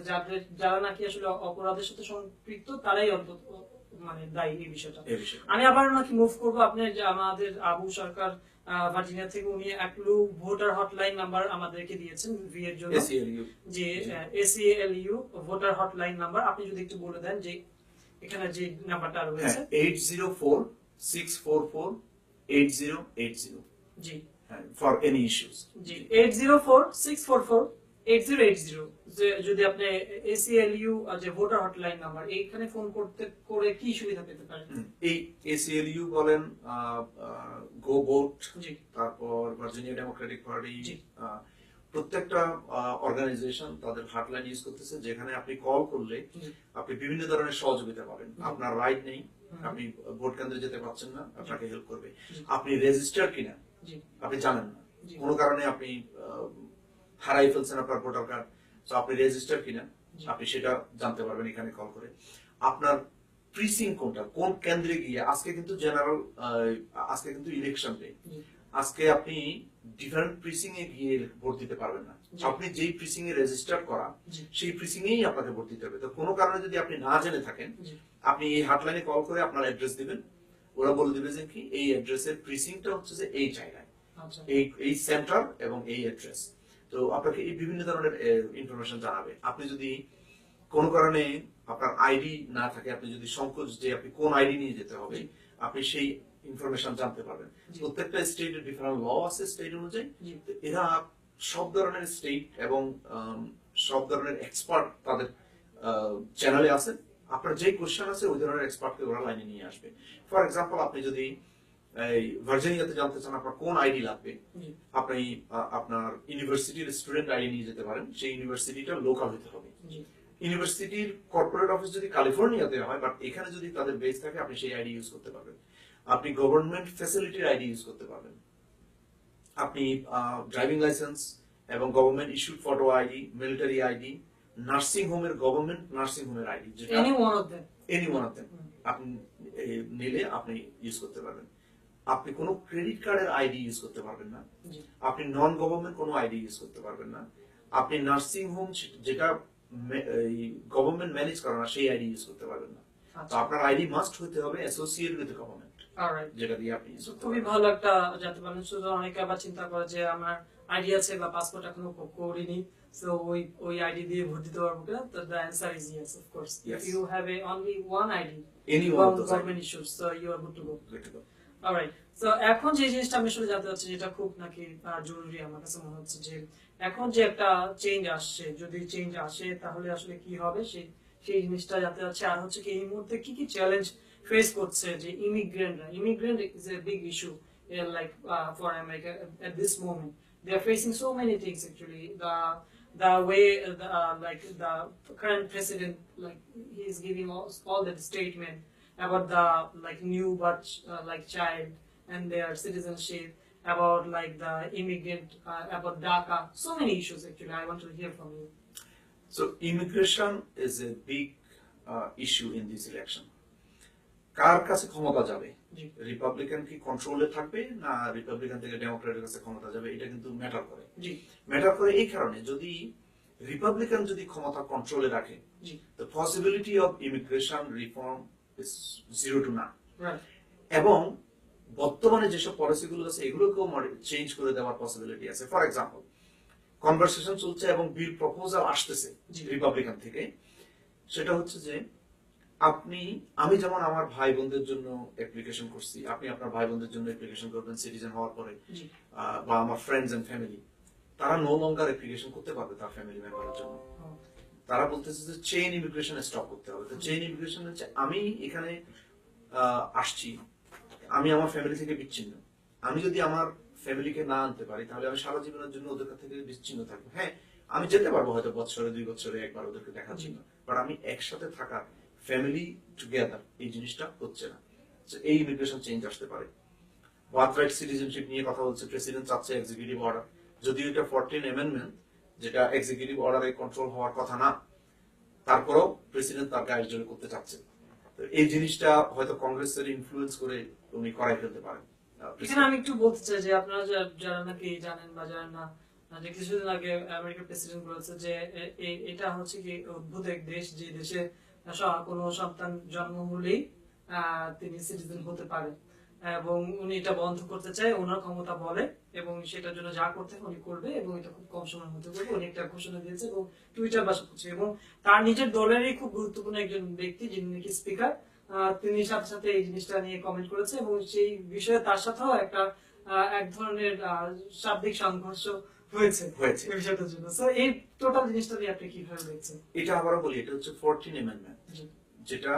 যারা নাকি আসলে অপরাধের সাথে সম্পৃক্ত তারাই অন্তত মানে দায়ী এই বিষয়টা। আমি আবার নাকি মুভ করবো, আপনি যে আমাদের আবু সরকার ভার্জিনিয়া থেকে, উনি একলু ভোটার হটলাইন নাম্বার আমাদেরকে দিয়েছেন ভি এর জন্য, যে ACLU ভোটার হটলাইন নাম্বার, আপনি যদি একটু বলে দেন যে এখানে যে নাম্বারটা রয়েছে 804-644-8080। জি, ফর এনি ইস্যুস। জি, 804-644-8080। যদি আপনি ACLU যে ভোটার হটলাইন নাম্বার, এইখানে ফোন করে কি সুবিধা পেতে পারেন? এই ACLU বলেন, গো ভোট, জি, তারপর ভার্জিনিয়া ডেমোক্রেটিক পার্টি, প্রত্যেকটা অর্গানাইজেশন তাদের হটলাইন ইউজ করতেছে, যেখানে আপনি কল করলে আপনি বিভিন্ন ধরনের সহযোগিতা পাবেন। আপনার রাইট নেই, আপনি ভোট কেন্দ্রে যেতে পারছেন না, আপনাকে হেল্প করবে। আপনি রেজিস্টার কিনা আপনি জানেন না, কোনো কারণে আপনি হারাই ফেলছেন আপনার ভোটার কার্ড, তো আপনি রেজিস্টার কিনা আপনি সেটা জানতে পারবেন এখানে কল করে। আপনার প্রিসিং কোনটা, কোন কেন্দ্রে গিয়ে, আজকে কিন্তু জেনারেল, আজকে কিন্তু ইলেকশন ডে, আজকে আপনি ডিফারেন্ট প্রিসিং এ গিয়ে ভোট দিতে পারবেন না। আপনি যেই প্রিসিং এ রেজিস্টার করা, সেই প্রিসিং এই আপনাকে ভোট দিতে হবে। তো কোনো কারণে যদি আপনি না জেনে থাকেন, আপনি এই হটলাইনে কল করে আপনার অ্যাড্রেস দিবেন, ওরা বলে দিবে যে কি এই অ্যাড্রেসের প্রিসিংটা হচ্ছে যে এই জায়গায়, এই সেন্টার এবং এই অ্যাড্রেস। তো আপনাকে এই বিভিন্ন ধরনের ইনফরমেশন জানাবে। আপনি যদি কোনো কারণে আপনার আইডি না থাকে, আপনি যদি সংকোচ যে আপনি কোন আইডি নিয়ে যেতে হবে, আপনি সেই ইনফরমেশন জানতে পারবেন। প্রত্যেকটা স্টেটের ডিফারেন্ট ল আছে স্টেট অনুযায়ী। এরা সব ধরনের স্টেট এবং সব ধরনের এক্সপার্ট তাদের চ্যানেলে আছে। আপনার যে কোশ্চেন আছে ওই ধরনের এক্সপার্টকে ওরা লাইনে নিয়ে আসবে। ফর এক্সাম্পল, আপনি যদি এই ভার্জিনিয়াতে জানতে চান আপনার কোন আইডি লাগবে, আপনি আপনার ইউনিভার্সিটির স্টুডেন্ট আইডি নিয়ে যেতে পারেন। সেই ইউনিভার্সিটিটা লোকাল হতে হবে। ইউনিভার্সিটির কর্পোরেট অফিস যদি ক্যালিফোর্নিয়াতে হয়, বাট এখানে যদি তাদের বেস থাকে, আপনি সেই আইডি ইউজ করতে পারবেন। আপনি গভর্নমেন্ট ফ্যাসিলিটির আইডি ইউজ করতে পারবেন। আপনি ড্রাইভিং লাইসেন্স এবং government issued photo ID, military ID, nursing হোমের গভর্নমেন্ট নার্সিং হোমের আইডি, যেটা এনি ওয়ান অফ দেম আপনি নিলে আপনি ইউজ করতে পারবেন। আপনি কোনো ক্রেডিট কার্ডের আইডি ইউজ করতে পারবেন না। আপনি নন গভর্নমেন্ট কোনো আইডি ইউজ করতে পারবেন না। আপনি নার্সিং হোম যেটা গভর্নমেন্ট ম্যানেজ করে না, সেই আইডি ইউজ করতে পারবেন না। তো আপনার আইডি মাস্ট হতে হবে অ্যাসোসিয়েট উইথ গভর্নমেন্ট, যেটা দিয়ে আপনি ইউজ করতে পারবেন। খুবই ভালো একটা জানতে পারলেন। শুধু অনেকে আবার চিন্তা করে যে আমার আইডি আছে বা পাসপোর্ট এখনো করিনি, সো ওই আইডি দিয়ে ভোট দিতে পারবো কিনা? তো the answer is yes, of course. If you have only one ID, any one of those government issues, so you are good to go. Alright, so এখন যে জিনিসটা আমি আসলে জানতে চাচ্ছি, যেটা খুব নাকি জরুরি আমার কাছে মনে হচ্ছে, যে এখন যে একটা চেঞ্জ আসছে, যদি চেঞ্জ আসে তাহলে আসলে কি হবে, সেই জিনিসটা জানতে চাচ্ছি। আর হচ্ছে কি এই মুহূর্তে কি কি চ্যালেঞ্জ ফেস করছে যে immigrant is a big issue, like for America at this moment. They are facing so many things actually. the way like the current president, like he is giving all that statement about the like new birth like child and their citizenship, about like the immigrant, about DACA, so many issues actually. I want to hear from you. So immigration is a big issue in this election. কার কাছে ক্ষমতা যাবে, Republican কি কন্ট্রোলে থাকবে না Republican থেকে ডেমোক্রেটের কাছে ক্ষমতা যাবে, এটা কিন্তু ম্যাটার করে। ম্যাটার করে এই কারণে, যদি রিপাবলিকান যদি ক্ষমতা কন্ট্রোলে রাখে, the possibility of immigration reform is 0 to none, এবং বর্তমানে যেসব পলিসিগুলো আছে এগুলোকেও চেঞ্জ করে দেওয়ার পসিবিলিটি আছে। ফর এক্সাম্পল, কনভারসেশন চলছে এবং বিল প্রপোজাল আসতেছে রিপাবলিকান থেকে, সেটা হচ্ছে যে আমি যেমন আমার ভাই বোনদের জন্য অ্যাপ্লিকেশন করছি, আপনি আপনার ভাই বোনদের জন্য অ্যাপ্লিকেশন করবেন সিটিজেন হওয়ার পরে, বা আমার ফ্রেন্ডস এন্ড ফ্যামিলি, তারা নো লঙ্গার অ্যাপ্লিকেশন করতে পারবে তার ফ্যামিলি মেম্বারের জন্য। তারা বলতেছে যে চেইন ইমিগ্রেশন স্টপ করতে হবে। তো চেইন ইমিগ্রেশন হচ্ছে, আমি এখানে আসছি, আমি আমার ফ্যামিলি থেকে বিচ্ছিন্ন, আমি যদি আমার ফ্যামিলিকে না আনতে পারি তাহলে আমি সারা জীবনের জন্য ওদের থেকে বিচ্ছিন্ন থাকবো। হ্যাঁ, আমি যেতে পারবো হয়তো বছরে 2 বছরে একবার ওদেরকে দেখার জন্য, বাট আমি একসাথে থাকার, ফ্যামিলি টুগেদার, এই জিনিসটা হচ্ছে না। এই ইমিগ্রেশন চেঞ্জ আসতে পারে। বার্থরাইট সিটিজেনশিপ নিয়ে কথা বলছে, প্রেসিডেন্ট চাচ্ছে এক্সিকিউটিভ অর্ডার, যদিও এটা 14 অ্যামেন্ডমেন্ট, যেটা এক্সিকিউটিভ অর্ডারে কন্ট্রোল হওয়ার কথা না, তারপরেও প্রেসিডেন্ট তার গায়ের জোরে করতে চাচ্ছে। তো এই জিনিসটা হয়তো কংগ্রেসের ইনফ্লুয়েন্স করে উনি করাই ফেলতে পারেন। এখানে আমি একটু বলতে চাই যে আপনারা যারা নাকি জানেন বা জানেন না, যে কিছুদিন আগে আমেরিকার প্রেসিডেন্ট বলেছে যে এটা হচ্ছে কি অদ্ভুত এক দেশ, যে দেশে কোনো সন্তান জন্ম হলেই তিনি সিটিজেন হতে পারে, এবং উনি এটা বন্ধ করতে চায়, ওনার ক্ষমতা বলে, এবং সেটার জন্য যা করতে উনি করবে, এবং এটা খুব কম সময়ের মধ্যে করবে। উনি একটা ঘোষণা দিয়েছে এবং টুইটার বাসা করছে, এবং তার নিজের দলেরই খুব গুরুত্বপূর্ণ একজন ব্যক্তি যিনি নাকি স্পিকার, তিনি সাথে সাথে এই জিনিসটা নিয়ে কমেন্ট করেছে, এবং সেই বিষয়ে তার সাথেও একটা এক ধরনের শাব্দিক সংঘর্ষ হয়েছে বিষয়টার জন্য। সো এই টোটাল জিনিসটা নিয়ে আপনি কিভাবে দেখছেন? এটা আবারও বলি, এটা হচ্ছে 14 অ্যামেন্ডমেন্ট, যেটা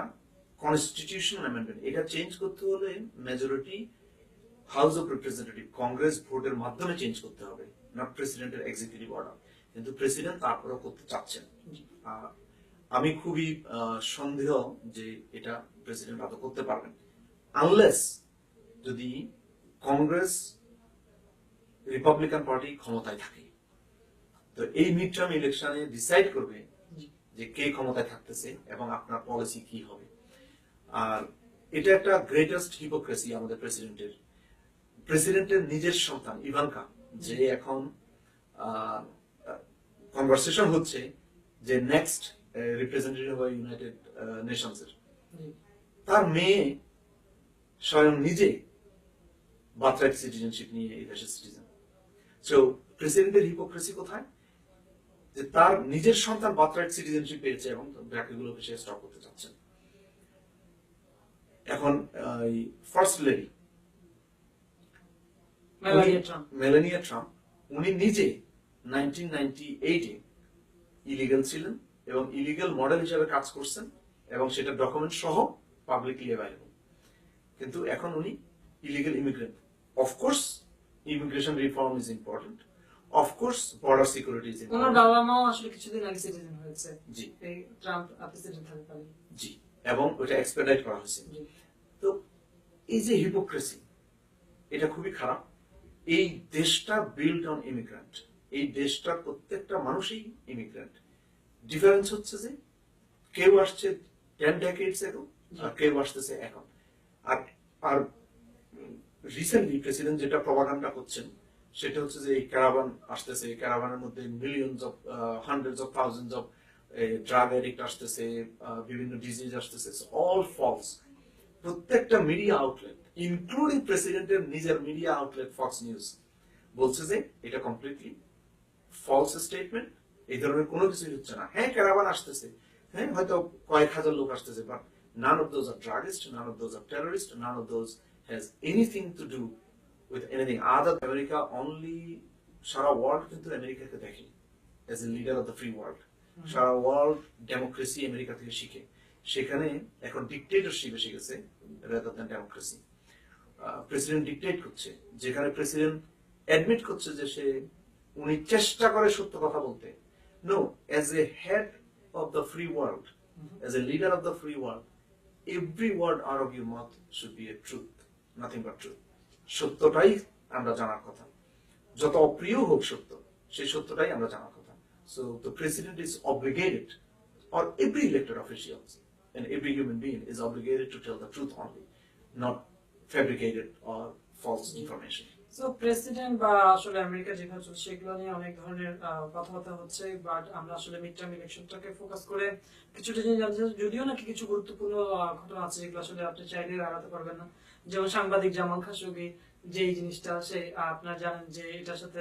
কনস্টিটিউশনাল অ্যামেন্ডমেন্ট। এটা চেঞ্জ করতে হলে majority house of representative, Congress ভোটের মাধ্যমে চেঞ্জ করতে হবে, নট প্রেসিডেন্টের এক্সিকিউটিভ অর্ডার। কিন্তু প্রেসিডেন্ট তারপরেও করতে চাচ্ছেন। আমি খুবই সন্দেহ যে এটা প্রেসিডেন্ট আদৌ করতে পারবেন, আনলেস যদি কংগ্রেস রিপাবলিকান পার্টি ক্ষমতায় থাকে। তো এই মিড টার্ম ইলেকশনে ডিসাইড করবে যে কে ক্ষমতায় থাকতেছে এবং আপনার পলিসি কি হবে। আর এটা একটা গ্রেটেস্ট হিপোক্রেসি আমাদের প্রেসিডেন্টের নিজের সন্তান ইভানকা, যে এখন কনভারসেশন হচ্ছে যে next representative of United Nations এর, তার মেয়ে স্বয়ং নিজে বার্থরাইট সিটিজেনশিপ নিয়ে এই দেশের সিটিজেন। সো প্রেসিডেন্টের হিপোক্রেসি কোথায়, যে তার নিজের সন্তান বার্থরাইট সিটিজেনশিপ পেয়েছে এবং ব্র্যাকেটগুলোকে সে স্টপ করতে চাচ্ছেন। এখন ফার্স্ট লেডি মেলানিয়া ট্রাম্প, উনি নিজে 1998-এ ইলিগাল ছিলেন এবং ইলিগাল মডেল হিসেবে কাজ করছেন, এবং সেটা ডকুমেন্ট সহ পাবলিকলি অ্যাভেলেবল। কিন্তু এখন উনি illegal immigrant. Of course immigration reform is important, of course border security is important. ওনার বাবা মাও আসলে কিছুদিন আগে সিটিজেন হয়েছে, জি, এই ট্রাম্প প্রেসিডেন্ট থাকাকালীন, জি, এবং ওটা এক্সপেডিট করা হয়েছে। তো এই যে হিপোক্রেসি, এটা খুবই খারাপ। এই দেশটা বিল্ড অন ইমিগ্রেন্ট, এই দেশটার প্রত্যেকটা মানুষই ইমিগ্রেন্ট। ডিফারেন্স হচ্ছে যে কেউ আসছে 10 decades ago আর কেউ আসতেছে এখন। আর রিসেন্টলি প্রেসিডেন্ট যেটা প্রপাগান্ডা করছেন সেটা হচ্ছে যে এই ক্যারাভান আসতেছে, ক্যারাভানের মধ্যে millions of hundreds of thousands of drug addict আসতেছে, বিভিন্ন ডিজিজ আসতেছে, অল ফলস। প্রত্যেকটা মিডিয়া আউটলেট ইনক্লুডিং প্রেসিডেন্টের নিজের মিডিয়া আউটলেট ফক্স নিউজ বলছে যে এটা কমপ্লিটলি ফলস স্টেটমেন্ট, এই ধরনের কোনো কিছুই হচ্ছে না। হ্যাঁ, ক্যারাভান আসতেছে, হ্যাঁ হয়তো কয়েক হাজার লোক আসতেছে, but none of those are druggists, none of those are terrorists, none of those has anything to do with anything other than America. Only Sara world কিন্তু আমেরিকাকে দেখে as a leader of the free world. সারা world democracy America থেকে শিখে, সেখানে এখন dictatorship এসে গেছে rather than democracy. President dictate করছে, যেখানে প্রেসিডেন্ট অ্যাডমিট করছে যে উনি চেষ্টা করে সত্য কথা বলতে, No, as a head of the free world, as a leader of the free world, every word out of your mouth should be a truth, nothing but truth. সত্যটাই আমরা জানার কথা, যত অপ্রিয় হোক সত্য, সেই সত্যটাই আমরা জানার কথা. So the president is obligated, or every elected official and every human being is obligated to tell the truth only, not fabricated or false information. So president বা আসলে আমেরিকা যেখানে চলছে সেগুলো নিয়ে অনেক ধরনের কথাবার্তা হচ্ছে, বাট আমরা আসলে মিড টার্ম ইলেকশনটাকে ফোকাস করে কিছুটা জিনিস জানতে চাই। যদিও নাকি কিছু গুরুত্বপূর্ণ ঘটনা আছে যেগুলো আসলে আপনি চাইলে এড়াতে পারবেন না, যেমন সাংবাদিক জামাল খাশোগি যে এই জিনিসটা সে আপনারা জানেন যে এটার সাথে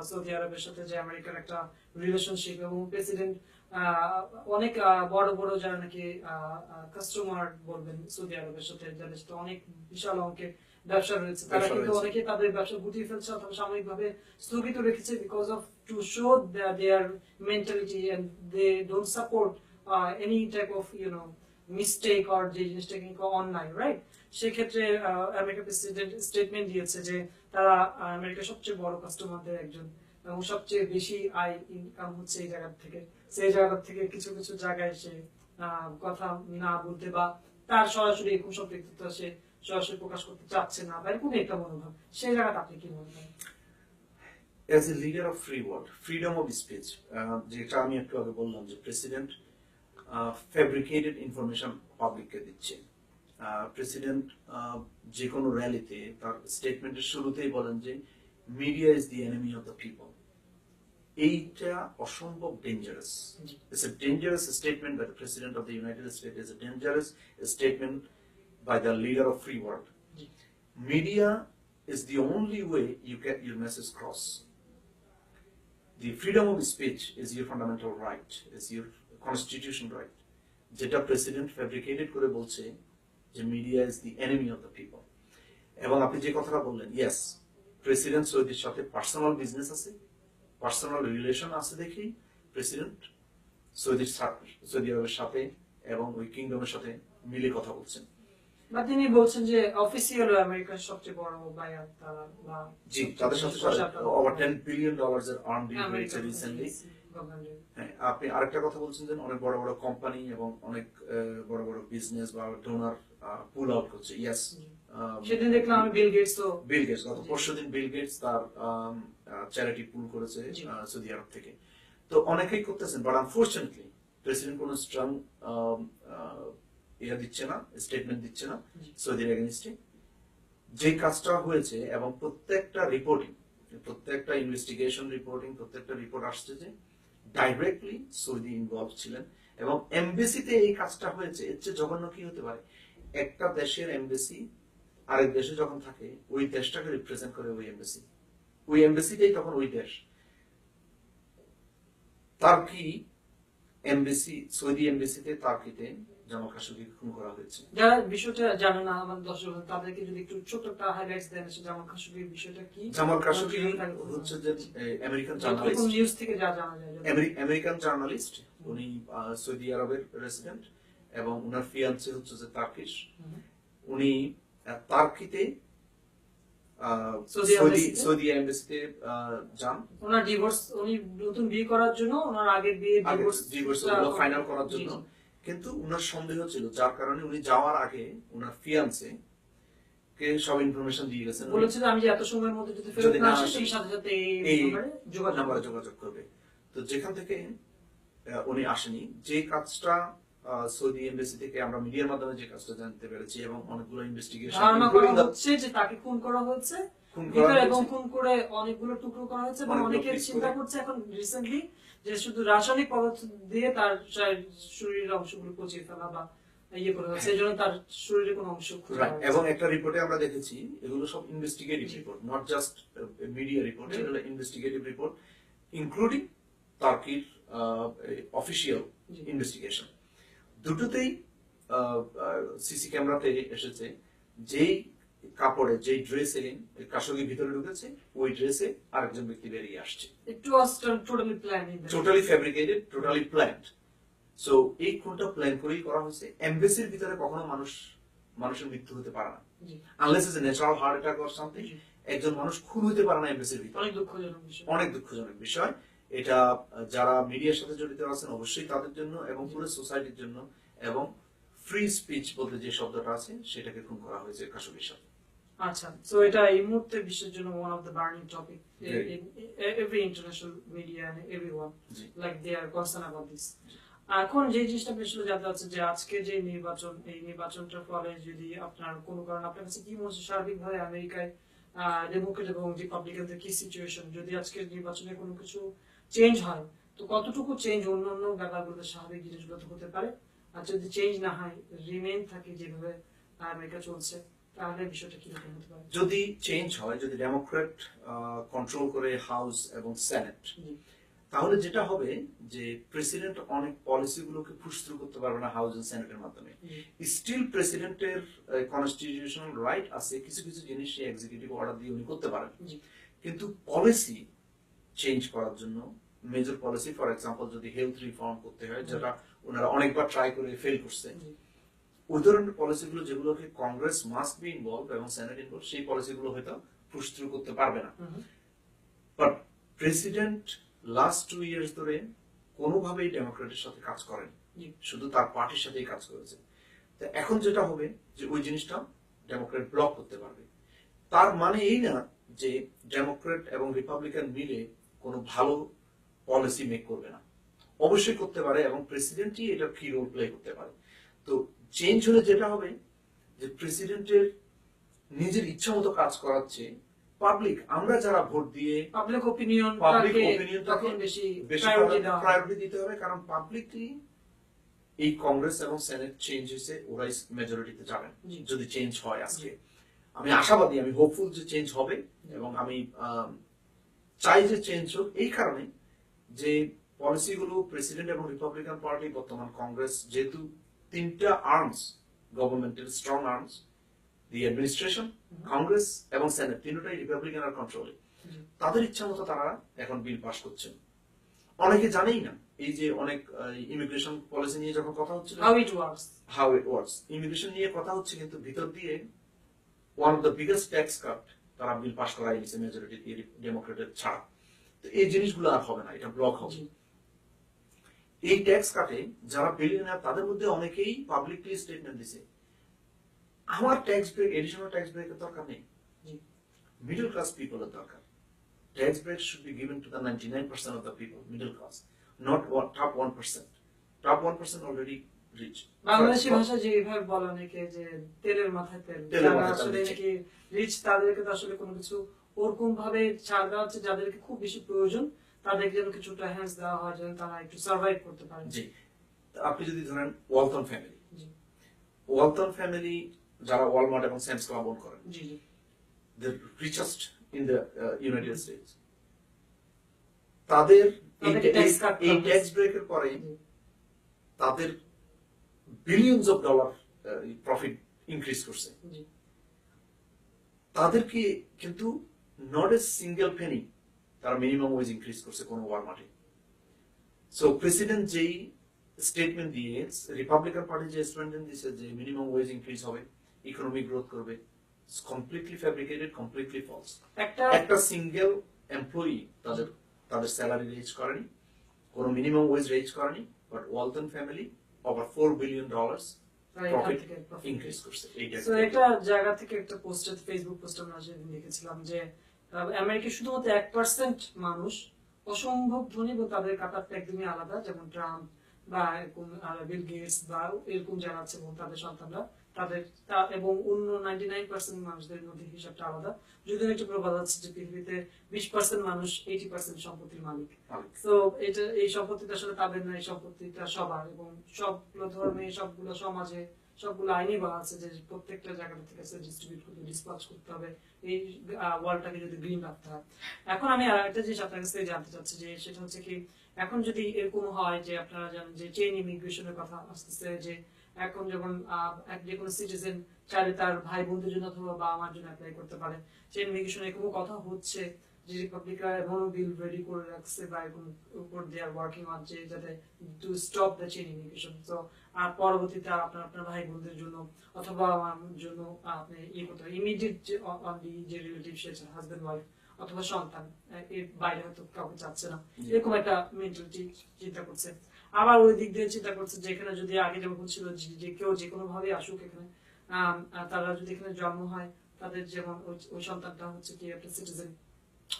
সৌদি আরবের সাথে যে আমেরিকার একটা রিলেশনশিপ, এবং প্রেসিডেন্ট অনেক বড় বড় যারা নাকি কাস্টমার বলবেন সৌদি আরবের সাথে, যাদের সাথে অনেক বিশাল অঙ্কের ব্যবসা রয়েছে, তারা কিন্তু অনেকে তাদের ব্যবসা গুটিয়ে ফেলছে অথবা সাময়িকভাবে স্থগিত রেখেছে because of to show their mentality and they don't support any type of mistake or যে জিনিসটা কিন্তু অন্যায়, রাইট? সেক্ষেত্রে আমেরিকা প্রেসিডেন্ট স্টেটমেন্ট দিয়েছে যে তারা আমেরিকার সবচেয়ে বড় কাস্টমারদের একজন এবং সবচেয়ে বেশি আয় ইনকাম হচ্ছে এই জায়গা থেকে, সেই জায়গা থেকে কিছু কিছু জায়গায় সে কথা না বলতে বা তার সরাসরি এরকম সব ব্যক্তিত্ব সে সরাসরি প্রকাশ করতে চাচ্ছে না, বা এরকম একটা মনোভাব, সেই জায়গাটা আপনি কি মনে করেন? As a leader of free world, freedom of speech, যেটা আমি একটু আগে বললাম যে প্রেসিডেন্ট ফ্যাব্রিকেটেড ইনফরমেশন পাবলিককে দিচ্ছে। প্রেসিডেন্ট যে কোনো র্যালিতে তার স্টেটমেন্টের শুরুতেই বলেন যে media is the enemy of the people. এইটা অসম্ভব dangerous. It's a dangerous statement by the president of the United States, is a dangerous statement by the leader of free world. Media is the only way you get your message across. The freedom of speech is your fundamental right, is your constitution right. যেটা president fabricated করে বলছে যে media is the enemy of the people. এবং আপনি যে কথাটা বললেন, yes, president সৌদির সাথে পার্সোনাল বিজনেস আছে, পার্সোনাল রিলেশন আছে দেখেই প্রেসিডেন্ট সৌদি আরবের সাথে এবং ওই কিংডমের সাথে মিলে কথা বলছেন। বা তিনি বলছেন যে অফিসিয়াল আমেরিকার সবচেয়ে বড় বায়ার তারা, বা জি, তাদের সাথে ওভার $10 billion এর আর্ম ডিল হয়েছে রিসেন্টলি। হ্যাঁ, আপনি আরেকটা কথা বলছেন যে অনেক বড় বড় কোম্পানি এবং অনেক বড় বড় বিজনেস বা ডোনার পুল আউট করছে। ইয়েস, সেদিন দেখলাম আমি বিল গেটস গত পরশুদিন বিল গেটস তার চ্যারিটি পুল করেছে সৌদি আরব থেকে। তো অনেকেই করতেছেন, বাট আনফরচুনেটলি প্রেসিডেন্ট কোনো স্ট্রং দিচ্ছে না, স্টেটমেন্ট দিচ্ছে না সৌদির এগেইনস্টে। যে কাজটা হয়েছে এবং প্রত্যেকটা রিপোর্টিং, প্রত্যেকটা ইনভেস্টিগেশন রিপোর্টিং, প্রত্যেকটা রিপোর্ট আসছে যে ডাইরেক্টলি সৌদি ইনভলভ ছিলেন এবং এমবেসিতে এই কাজটা হয়েছে। এর চেয়ে জঘন্য কি হতে পারে? একটা দেশের এমবেসি আরেক দেশে যখন থাকে, ওই দেশটাকে রিপ্রেজেন্ট করে ওই এমবেসি, ওই এমবেসিটাই তখন ওই দেশ। তার্কি এমবেসি, সৌদি এমবেসিতে তার্কিতে জামাল খাশোগিকে খুন করা হয়েছে। যারা বিষয়টা জানে না আমার দর্শক, তাদেরকে যদি একটু ছোট একটা হাইলাইটস দেন জামাল খাশোগির বিষয়টা কি? জামাল খাশোগি হচ্ছে যে আমেরিকান জার্নালিস্ট, নিউজ থেকে যা জানা যায়, আমেরিকান জার্নালিস্ট। উনি সৌদি আরবের রেসিডেন্ট এবং উনার ফিয়ান্সি হচ্ছে যে তার্কিশ। উনি তার্কিতে সৌদি এমবেসিতে যান। ওনার ডিভোর্স, উনি নতুন বিয়ে করার জন্য, ওনার আগের বিয়ে ডিভোর্স ফাইনাল করার জন্য। কিন্তু উনার সন্দেহ ছিল, যার কারণে উনি যাওয়ার আগে উনার ফিয়ান্সে কে সব ইনফরমেশন দিয়ে গেছেন, বলেছিল আমি যে এত সময়ের মধ্যে যদি ফেরত না আসি সেই সাথে সাথে এই নম্বরে যোগাযোগ করবে। তো যেখান থেকে উনি আসেনি, যে কাজটা সৌদি এমবেসি থেকে আমরা মিডিয়ার মাধ্যমে যে কাজটা জানতে পেরেছি এবং অনেকগুলো ইনভেস্টিগেশন হচ্ছে যে তাকে খুন করা হয়েছে এবং খুন করে অনেকগুলো টুকরো করা হয়েছে, এবং অনেকে চিন্তা করছে এখন রিসেন্টলি যে শুধু রাসায়নিক পদার্থ দিয়ে তার শরীরের অংশগুলো পচিয়ে ফেলা বা ইয়ে করা হয়েছে, এই জন্য তার শরীরে কোনো অংশ খোঁজা হয়েছে। এবং একটা রিপোর্টে আমরা দেখেছি এগুলো সব investigative report, not just media report, এগুলো ইনভেস্টিগেটিভ রিপোর্ট ইনক্লুডিং টার্কির অফিসিয়াল ইনভেস্টিগেশন। দুটোতেই সিসি ক্যামেরাতে এসেছে যেই কাপড়ে, যেই ড্রেসে খাশোগি ভিতরে ঢুকেছে, ওই ড্রেসে আরেকজন ব্যক্তি বেরিয়ে আসছে। It was totally fabricated, totally planned. So এই খুনটা প্ল্যান করেই করা হয়েছে। এমবেসির ভিতরে কখনো মানুষের মৃত্যু হতে পারে না, unless is a natural heart attack or something. একজন মানুষ খুন হতে পারে না এমবেসির ভিতরে। অনেক দুঃখজনক বিষয়, অনেক দুঃখজনক বিষয়। এটা যারা মিডিয়ার সাথে জড়িত আছেন অবশ্যই তাদের জন্য এবং পুরো সোসাইটির জন্য, এবং ফ্রি স্পিচ বলতে যে শব্দটা আছে সেটাকে খুন করা হয়েছে খাশোগির সাথে। আচ্ছা, সো এটা এই মুহূর্তে বিশ্বের জন্য one of the burning topic in every international media and everyone like they are concerned about this. এখন যে জিনিসটা আসলে জানতে চাচ্ছি যে আজকে যে নির্বাচন, এই নির্বাচনটার ফলে যদি আপনার কোনো কারণে আপনার কাছে কি মনে হচ্ছে সার্বিকভাবে আমেরিকায় ডেমোক্রেট এবং রিপাবলিকানদের কি সিচুয়েশন, যদি আজকের নির্বাচনে কোনো কিছু চেঞ্জ হয় তো কতটুকু চেঞ্জ অন্যান্য ব্যাপারগুলোতে স্বাভাবিক জিনিসগুলোতে হতে পারে, আর যদি চেঞ্জ না হয় রিমেইন থাকে যেভাবে আমেরিকা চলছে তাহলে বিষয়টা কি রকম হতে পারে? যদি চেঞ্জ হয়, যদি ডেমোক্রেট কন্ট্রোল করে হাউস এবং সেনেট, তাহলে যেটা হবে যে প্রেসিডেন্ট অনেক পলিসি গুলোকে পুশ থ্রু করতে পারবে না হাউস এন্ড সেনেটের মাধ্যমে। স্টিল প্রেসিডেন্টের কনস্টিটিউশনাল রাইট আছে কিছু কিছু জিনিস সে এক্সিকিউটিভ অর্ডার দিয়ে উনি করতে পারেন, কিন্তু পলিসি চেঞ্জ করার জন্য মেজর পলিসি, ফর এক্সাম্পল যদি হেলথ রিফর্ম করতে হয়, যেটা ওনারা অনেকবার ট্রাই করে ফেল করছে, ওই ধরনের পলিসিগুলো যেগুলোকে কংগ্রেস মাস্ট বি ইনভলভ এবং সেনেট ইনভলভ, সেই পলিসিগুলো হয়তো পুশ থ্রু করতে পারবে না। বাট প্রেসিডেন্ট লাস্ট 2 ইয়ার্স ধরে কোনোভাবেই ডেমোক্রেটের সাথে কাজ করেন, শুধু তার পার্টির সাথেই কাজ করেছে। তো এখন যেটা হবে যে ওই জিনিসটা ডেমোক্রেট ব্লক করতে পারবে। তার মানে এই না যে ডেমোক্রেট এবং রিপাবলিকান মিলে কোনো ভালো পলিসি মেক করবে না, অবশ্যই করতে পারে এবং প্রেসিডেন্টই এটা কি রোল প্লে করতে পারে। তো চেঞ্জ হলে যেটা হবে যে প্রেসিডেন্টের নিজের ইচ্ছা মতো কাজ করাচ্ছে পাবলিক, আমরা যারা ভোট দিয়ে পাবলিক অপিনিয়ন তখন বেশি প্রায়োরিটি দিতে হবে, কারণ পাবলিকই এই কংগ্রেস এবং সেনেট চেঞ্জ হয়েছে, ওরাই মেজরিটিতে যাবেন যদি চেঞ্জ হয়। আজকে আমি আশাবাদী, আমি হোপফুল যে চেঞ্জ হবে, এবং আমি চাই যে চেঞ্জ হোক এই কারণে যে পলিসিগুলো প্রেসিডেন্ট এবং রিপাবলিকান পার্টি, বর্তমান কংগ্রেস, যেহেতু তিনটা আর্মস গভর্নমেন্টের স্ট্রং আর্মস, দি অ্যাডমিনিস্ট্রেশন, কংগ্রেস এবং সেনেট, তিনটাই রিপাবলিকানের কন্ট্রোলে, তাদের ইচ্ছা মতো তারা এখন বিল পাস করছেন। অনেকে জানেই না এই যে অনেক ইমিগ্রেশন পলিসি নিয়ে যখন কথা হচ্ছিল, হাউ ইট ওয়ার্কস, ইমিগ্রেশন নিয়ে কথা হচ্ছে, কিন্তু ভিতর দিয়ে one of the biggest tax cut তারা বিল পাস করাই দিয়েছে মেজরিটি দিয়ে, ডেমোক্রেটের ছাড়া। তো এই জিনিসগুলো আর হবে না, এটা ব্লক হবে। এই ট্যাক্স কাটে যারা বিলিয়নার, তাদের মধ্যে অনেকেই পাবলিকলি স্টেটমেন্ট দিছে, আমার ট্যাক্স ব্রেক, এডিশনাল ট্যাক্স ব্রেকের দরকার নেই, মিডল ক্লাস পিপলের দরকার। Tax break should be given to the 99% of the people, middle class, not top 1%। Top 1% already rich. Bangladeshi ভাষায় যেভাবে বলে অনেকে যে তেলের মাথায় তেল, যারা আসলে নাকি রিচ তাদেরকে তো আসলে কোনো কিছু ওরকম ভাবে ছাড় দেওয়া হচ্ছে, যাদেরকে খুব বেশি প্রয়োজন তাদেরকে যেন কিছুটা হ্যান্স দেওয়া হয় যেন তারা একটু সার্ভাইভ করতে পারে। জি, আপনি যদি ধরেন ওয়ালটন ফ্যামিলি, ওয়ালটন ফ্যামিলি যারা ওয়ালমার্ট এবং স্যামস ক্লাব ওন করেন, জি জি, the richest in the United States, তাদের এই ট্যাক্স ব্রেকের পরে তাদের billions of dollar profit increase করছে। তাদেরকে কিন্তু নট এ সিঙ্গেল পেনি তারা মিনিমাম ওয়েজ ইনক্রিজ করছে কোন ওয়ালমার্টে। সো প্রেসিডেন্ট যেই স্টেটমেন্ট দিয়ে, রিপাবলিকান পার্টি যে স্টেটমেন্ট দিয়েছে যে মিনিমাম ওয়েজ ইনক্রিজ হবে, ইকোনমিক গ্রোথ করবে, কমপ্লিটলি ফ্যাব্রিকেটেড, কমপ্লিটলি ফলস। একটা সিঙ্গেল এমপ্লয়ি তাদের স্যালারি রেজ করেনি, কোন মিনিমাম ওয়েজ রেজ করেনি, but Walton family over $4 billion profit increase করছে। সো এটা জায়গা থেকে একটা পোস্টে, ফেসবুক পোস্টে আমরা লিখেছিলাম যে আমেরিকায় শুধুমাত্র 1% মানুষ অসম্ভব ধনী এবং তাদের কাতারটা একদমই আলাদা, যেমন ট্রাম্প বা এরকম বিল গেটস বা এরকম যারা আছে এবং তাদের সন্তানরা, তাদের এবং অন্য 99% মানুষদের মধ্যে হিসাবটা আলাদা। যদিও একটা প্রবাদ আছে যে পৃথিবীতে 20% মানুষ 80% সম্পত্তির মালিক। তো এটা, এই সম্পত্তিটা আসলে তাদের না, এই সম্পত্তিটা সবার, এবং সবগুলো ধর্মে, সবগুলো সমাজে, সবগুলো আইনি বলা আছে যে প্রত্যেকটা জায়গা থেকে ডিস্ট্রিবিউট করতে, ডিসপাচ করতে হবে, এই ওয়ার্ল্ডটাকে যদি গ্রিন রাখতে হয়। এখন আমি আর একটা জিনিস আপনার কাছ থেকে জানতে চাচ্ছি যে সেটা হচ্ছে কি, এখন যদি এরকম হয় যে আপনারা জানেন যে চেইন ইমিগ্রেশনের কথা আসতেছে, যে এখন যখন যে কোনো সিটিজেন চাইলে তার ভাই বোনদের জন্য অথবা বাবা মার জন্য অ্যাপ্লাই করতে পারে, চেইন ইমিগ্রেশন এরকম কথা হচ্ছে যে রিপাবলিকান এমন বিল রেডি করে রাখছে বা এরকম উপর দে আর ওয়ার্কিং অন, যে যাতে to stop the chain immigration. তো আর পরবর্তীতে আপনার ভাই বোনদের জন্য অথবা আমার জন্য আপনি করতে পারেন, ইমিডিয়েট যে অনলি যে রিলেটিভ, সে হাজবেন্ড ওয়াইফ অথবা সন্তান, এর বাইরে হয়তো কাউকে চাচ্ছে না, জি। এরকম একটা মেন্টালিটি চিন্তা করছে। আবার ওই দিক দিয়ে চিন্তা করছে যে এখানে যদি আগে যেমন ছিল যে কেউ যে কোনো ভাবে আসুক এখানে, তারা যদি এখানে জন্ম হয়, তাদের যেমন ওই সন্তানটা হচ্ছে কি একটা সিটিজেন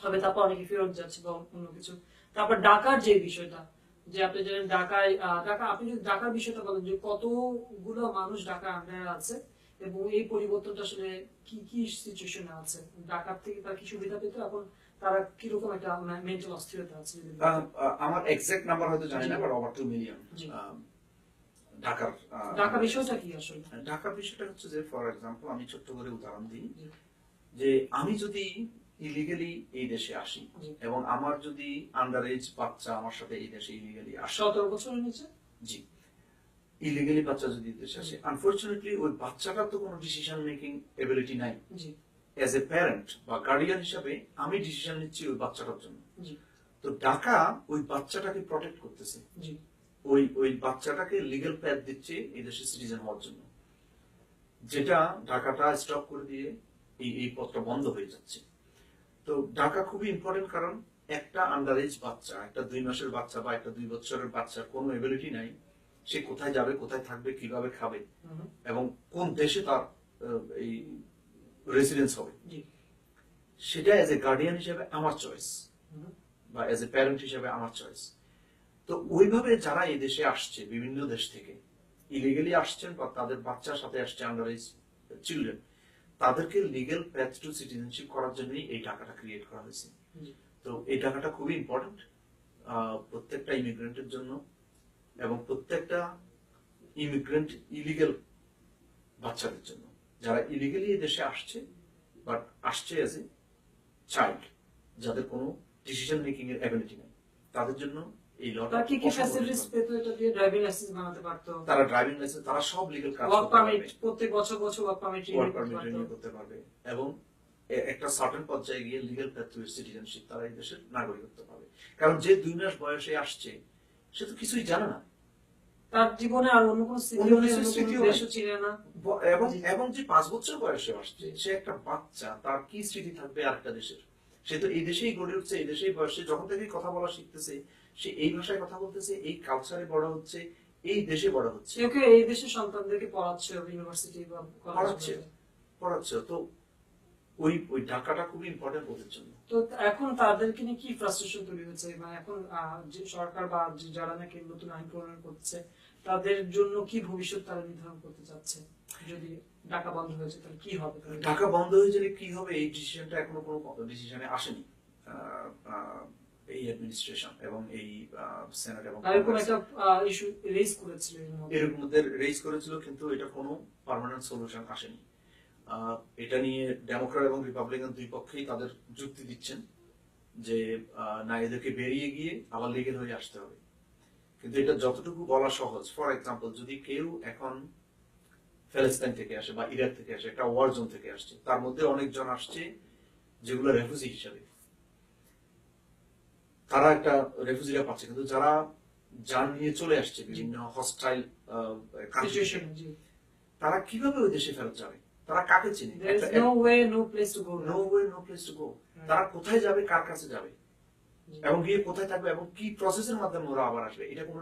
হবে, তারপর অনেকে ফেরত যাচ্ছে বা অন্য কিছু। তারপর ঢাকার যে বিষয়টা, যে আপনি জানেন ঢাকায়, ঢাকা, আপনি যদি ঢাকার বিষয়টা বলেন যে কতগুলো মানুষ ঢাকা আন্ডারে আছে এবং এই পরিবর্তনটা আসলে কি কি সিচুয়েশনে আছে, ঢাকার থেকে তারা কি সুবিধা পেত, এখন তারা কিরকম একটা মেন্টাল অস্থিরতা আছে যদি বলতেন। আমার এক্সাক্ট নাম্বার হয়তো জানি না, জি। বাট ওভার 2 মিলিয়ন জি। ঢাকার ঢাকা বিষয়টা কি আসলে? ঢাকার বিষয়টা হচ্ছে যে, ফর এক্সাম্পল আমি ছোট্ট করে উদাহরণ দিই, জি। যে আমি যদি ইলিগালি এই দেশে আসি জি। এবং আমার যদি আন্ডার এজ বাচ্চা আমার সাথে এই দেশে ইলিগালি আসে, 17 বছরের নিচে। জি, ইলিগালি বাচ্চা যদি দেশে আসে, আনফরচুনেটলি ওই বাচ্চাটার তো কোনো ডিসিশন মেকিং এবিলিটি নাই। জি। অ্যাজ এ প্যারেন্ট বা গার্ডিয়ান হিসাবে আমি ডিসিশন নিচ্ছি ওই বাচ্চাটার জন্য। জি। তো ঢাকা ওই বাচ্চাটাকে প্রটেক্ট করতেছে, জি। ওই বাচ্চাটাকে লিগ্যাল প্যাথ দিচ্ছে এই দেশের সিটিজেন হওয়ার জন্য, যেটা ঢাকাটা স্টপ করে দিয়ে এই পথটা বন্ধ হয়ে যাচ্ছে। তো ঢাকা খুবই ইম্পর্টেন্ট, কারণ একটা আন্ডার এজ বাচ্চা, একটা 2 মাসের বাচ্চা বা একটা 2 বছরের বাচ্চার কোনো এবিলিটি নাই, সে কোথায় যাবে, কোথায় থাকবে, কিভাবে খাবে এবং কোন দেশে তার এই রেসিডেন্স হবে, জি। সেটা এজ এ গার্ডিয়ান হিসেবে আমার চয়েস বা এজ এ প্যারেন্ট হিসেবে আমার চয়েস। তো ওইভাবে যারা এই দেশে আসছে বিভিন্ন দেশ থেকে ইলিগালি আসছেন বা তাদের বাচ্চার সাথে আসছে আন্ডার এজ চিলড্রেন, তাদেরকে লিগ্যাল প্যাথ টু সিটিজেনশিপ করার জন্যই এই টাকাটা ক্রিয়েট করা হয়েছে। তো এই টাকাটা খুবই ইম্পর্টেন্ট প্রত্যেকটা ইমিগ্রেন্টের জন্য, এবং প্রত্যেকটা ইমিগ্রেন্ট ইলিগাল বাচ্চাদের জন্য, যারা ইলিগালি এই দেশে আসছে বাট আসছে এজ এ চাইল্ড, যাদের কোনো ডিসিশন মেকিং এর এবিলিটি নেই, তাদের জন্য এই লটা। তারা কি কি ফ্যাসিলিটিস পেতো এটা দিয়ে? ড্রাইভিং লাইসেন্স বানাতে পারতো, তারা ড্রাইভিং লাইসেন্স, তারা সব লিগ্যাল কাজ ওয়ার্ক করতে পারমিট, পারবে, প্রত্যেক বছর বছর work permit work permit renew করতে পারবে, এবং একটা সার্টেন পর্যায়ে গিয়ে লিগ্যাল প্যাথ টু সিটিজেনশিপ তারা এই দেশের নাগরিকত্ব পাবে। কারণ যে 2 মাস বয়সে আসছে সে তো কিছুই জানে না, তার জীবনে আর অন্য কোনো স্মৃতি অন্য নেই, কিছু অন্য স্মৃতিও কোনো নাই। দেশও চিনে না। এবং যে 5 বছর বয়সে আসছে সে একটা বাচ্চা, তার কি স্মৃতি থাকবে আরেকটা দেশের? সে তো এই দেশেই গড়ে উঠছে, এই দেশেই বয়সে যখন থেকে কথা বলা শিখতেছে, সে এই ভাষায় কথা বলতেছে, এই কালচারে বড় হচ্ছে, এই দেশে বড় হচ্ছে, কেউ কেউ এই দেশের সন্তানদেরকে পড়াচ্ছে ইউনিভার্সিটি বা পড়াচ্ছে কলেজে। পড়াচ্ছে। তো ওই ঢাকাটা খুবই ইম্পর্টেন্ট ওদের জন্য। তো এখন তাদেরকে নিয়ে কি ফ্রাস্ট্রেশন তৈরি হচ্ছে, মানে এখন যে সরকার বা যারা নাকি নতুন আইন প্রণয়ন করছে তাদের জন্য কি ভবিষ্যৎ তারা নির্ধারণ করতে চাচ্ছে? যদি ঢাকা বন্ধ হয়েছে তাহলে কি হবে? ঢাকা বন্ধ হয়ে গেলে কি হবে, এই ডিসিশনটা এখনো কোনো ডিসিশনে আসেনি এই অ্যাডমিনিস্ট্রেশন এবং এই সেনেট এবং এরকম একটা ইস্যু রেজ করেছিল এর মধ্যে রেজ করেছিল, কিন্তু এটা কোনো পার্মানেন্ট সলিউশন আসেনি। এটা নিয়ে ডেমোক্রেট এবং রিপাবলিকান দুই পক্ষেই তাদের যুক্তি দিচ্ছেন যে না, এদেরকে বেরিয়ে গিয়ে আবার লিগেল হয়ে আসতে হবে। কিন্তু এটা যতটুকু বলা সহজ, ফর এক্সাম্পল যদি কেউ এখন প্যালেস্টাইন থেকে আসে বা ইরাক থেকে আসে, একটা ওয়ার জোন থেকে আসছে, তার মধ্যে অনেকজন আসছে যেগুলো রেফিউজি হিসাবে, তারা একটা রেফিউজিরা পাচ্ছে, কিন্তু যারা যান নিয়ে চলে আসছে বিভিন্ন হস্টাইল সিচুয়েশন, তারা কিভাবে ওই দেশে ফেরত যাবে? তারা কাকে চিনে? No way no place to go. তারা কোথায় যাবে, কার কাছে যাবে, এবং গিয়ে কোথায় থাকবে এবং কি প্রসেসের মাধ্যমে ওরা আবার আসবে, এটা কোনো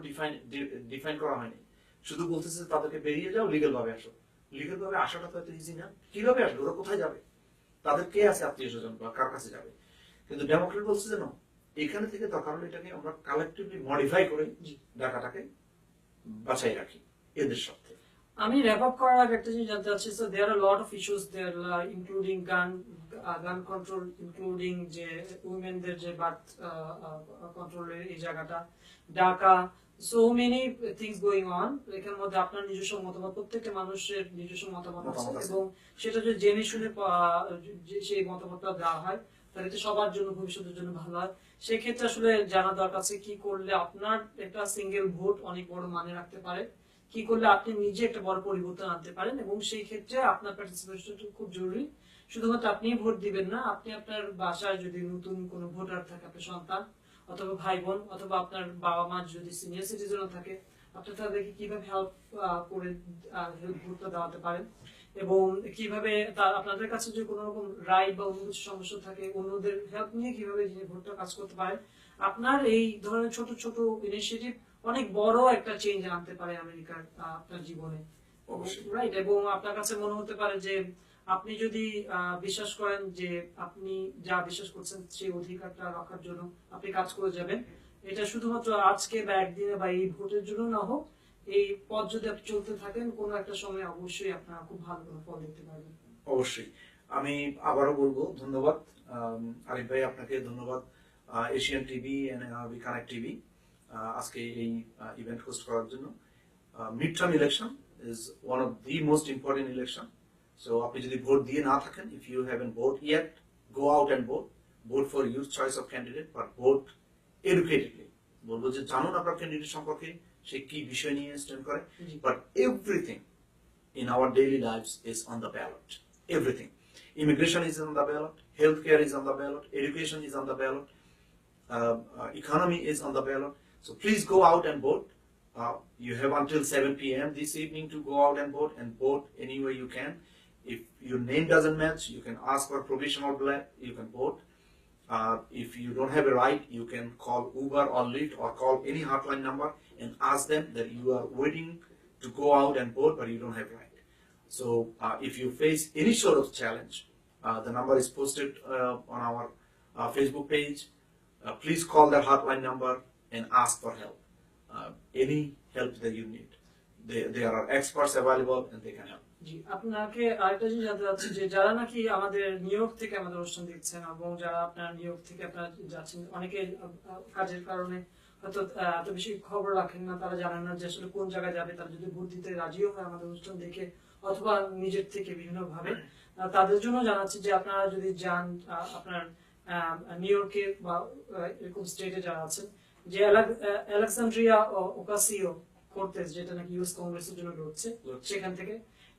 ডিফাইন করা হয়নি। শুধু বলতেছে তাদেরকে বেরিয়ে যাও, লিগ্যাল ভাবে আসো। লিগ্যাল ভাবে আসাটা তো এত ইজি না। কিভাবে আসবে ওরা, কোথায় যাবে, তাদের কে আছে আত্মীয় স্বজন বা কার কাছে যাবে? কিন্তু ডেমোক্রেট বলছে যে না, এখানে থেকে দরকার হলে এটাকে আমরা কালেকটিভলি মডিফাই করে ঢাকাটাকে বাঁচাই রাখি এদের সাথে। আমি র্যাপ আপ করার আগে একটা জিনিস জানতে চাচ্ছি, so there are lot of issues there, including gun control, including যে উইমেনদের যে বার্থ কন্ট্রোলের এই জায়গাটা, Dhaka, so many things going on. এখানের মধ্যে আপনার নিজস্ব মতামত, প্রত্যেকটা মানুষের নিজস্ব মতামত আছে, এবং সেটা যদি জেনে শুনে সেই মতামতটা দেওয়া হয় তাহলে তো সবার জন্য, ভবিষ্যতের জন্য ভালো হয়। সেক্ষেত্রে আসলে জানা দরকার আছে কি করলে আপনার একটা সিঙ্গেল ভোট অনেক বড় মানে রাখতে পারে, কি করলে আপনি নিজে একটা বড় পরিবর্তন আনতে পারেন, এবং সেই ক্ষেত্রে আপনার পার্টিসিপেশন খুব জরুরি। শুধুমাত্র আপনি ভোট দিবেন না, আপনি আপনার বাসায় যদি নতুন কোনো ভোটার থাকে, আপনার সন্তান অথবা ভাই বোন অথবা আপনার বাবা মা যদি সিনিয়র সিটিজেনও থাকে, আপনি তাদেরকে কিভাবে হেল্প করে ভোটটা দেওয়াতে পারেন। এবং কিভাবে আপনাদের কাছে যদি কোনো রকম রাইট বা অন্য কিছু সমস্যা থাকে অন্যদের হেল্প নিয়ে কিভাবে ভোটটা কাজ করতে পারেন। আপনার এই ধরনের ছোট ছোট ইনিশিয়েটিভ অনেক বড় একটা চেঞ্জ আনতে পারে আমেরিকার আপনার জীবনে, রাইট? এবং আপনার কাছে মনে হতে পারে যে আপনি যদি বিশ্বাস করেন যে আপনি যা বিশ্বাস করছেন সেই অধিকারটা রাখার জন্য আপনি কাজ করে যাবেন, এটা শুধুমাত্র আজকে বা একদিনে বা এই ভোটের জন্য না হোক, এই পথ যদি আপনি চলতে থাকেন কোনো একটা সময় অবশ্যই আপনারা খুব ভালো কোনো ফল দেখতে পারবেন। অবশ্যই। আমি আবারও বলবো ধন্যবাদ আরিফ ভাই, আপনাকে ধন্যবাদ Asian TV and B connect TV আজকে এই ইভেন্ট হোস্ট করার জন্য। Mid term election is one of the most important election. So আপনি যদি ভোট দিয়ে না থাকেন, if you haven't vote yet, go out and vote. Vote for your choice of candidate, but vote educatedly. বলবো যে জানুন আপনার ক্যান্ডিডেট সম্পর্কে, সে কি বিষয় নিয়ে স্ট্যান্ড করে, but everything in our daily lives is on the ballot. Everything. Immigration is on the ballot, healthcare is on the ballot, education is on the ballot, economy is on the ballot. So please go out and vote. You have until 7 p.m. this evening to go out and vote any way you can. If your name doesn't match, you can ask for provisional ballot, you can vote. If you don't have a right, you can call Uber or Lyft or call any hotline number and ask them that you are waiting to go out and vote, but you don't have right. So if you face any sort of challenge, the number is posted on our Facebook page. Please call that hotline number and ask for help. Any help that you need. There are experts available and they can help. জি, আপনাকে আরেকটা জিনিস জানতে চাচ্ছি যে যারা নাকি আমাদের new York থেকে আমাদের অনুষ্ঠান দেখছেন এবং যারা আপনার নিউ ইয়র্ক থেকে আপনারা যাচ্ছেন, অনেকে কাজের কারণে হয়তো এত বেশি খবর রাখেন না, তারা জানেন না যে আসলে কোন জায়গায় যাবে। তারা যদি ভোট দিতে রাজিও হয় আমাদের অনুষ্ঠান দেখে অথবা নিজের থেকে বিভিন্ন ভাবে, তাদের জন্য জানাচ্ছি যে আপনারা যদি যান আপনার নিউ ইয়র্কে বা এরকম স্টেটে যারা আছেন, যে আলেকজান্দ্রিয়া ওকাসিও কোর্টেজ, যেটা নাকি ইউএস কংগ্রেসের জন্য লড়ছে সেখান থেকে,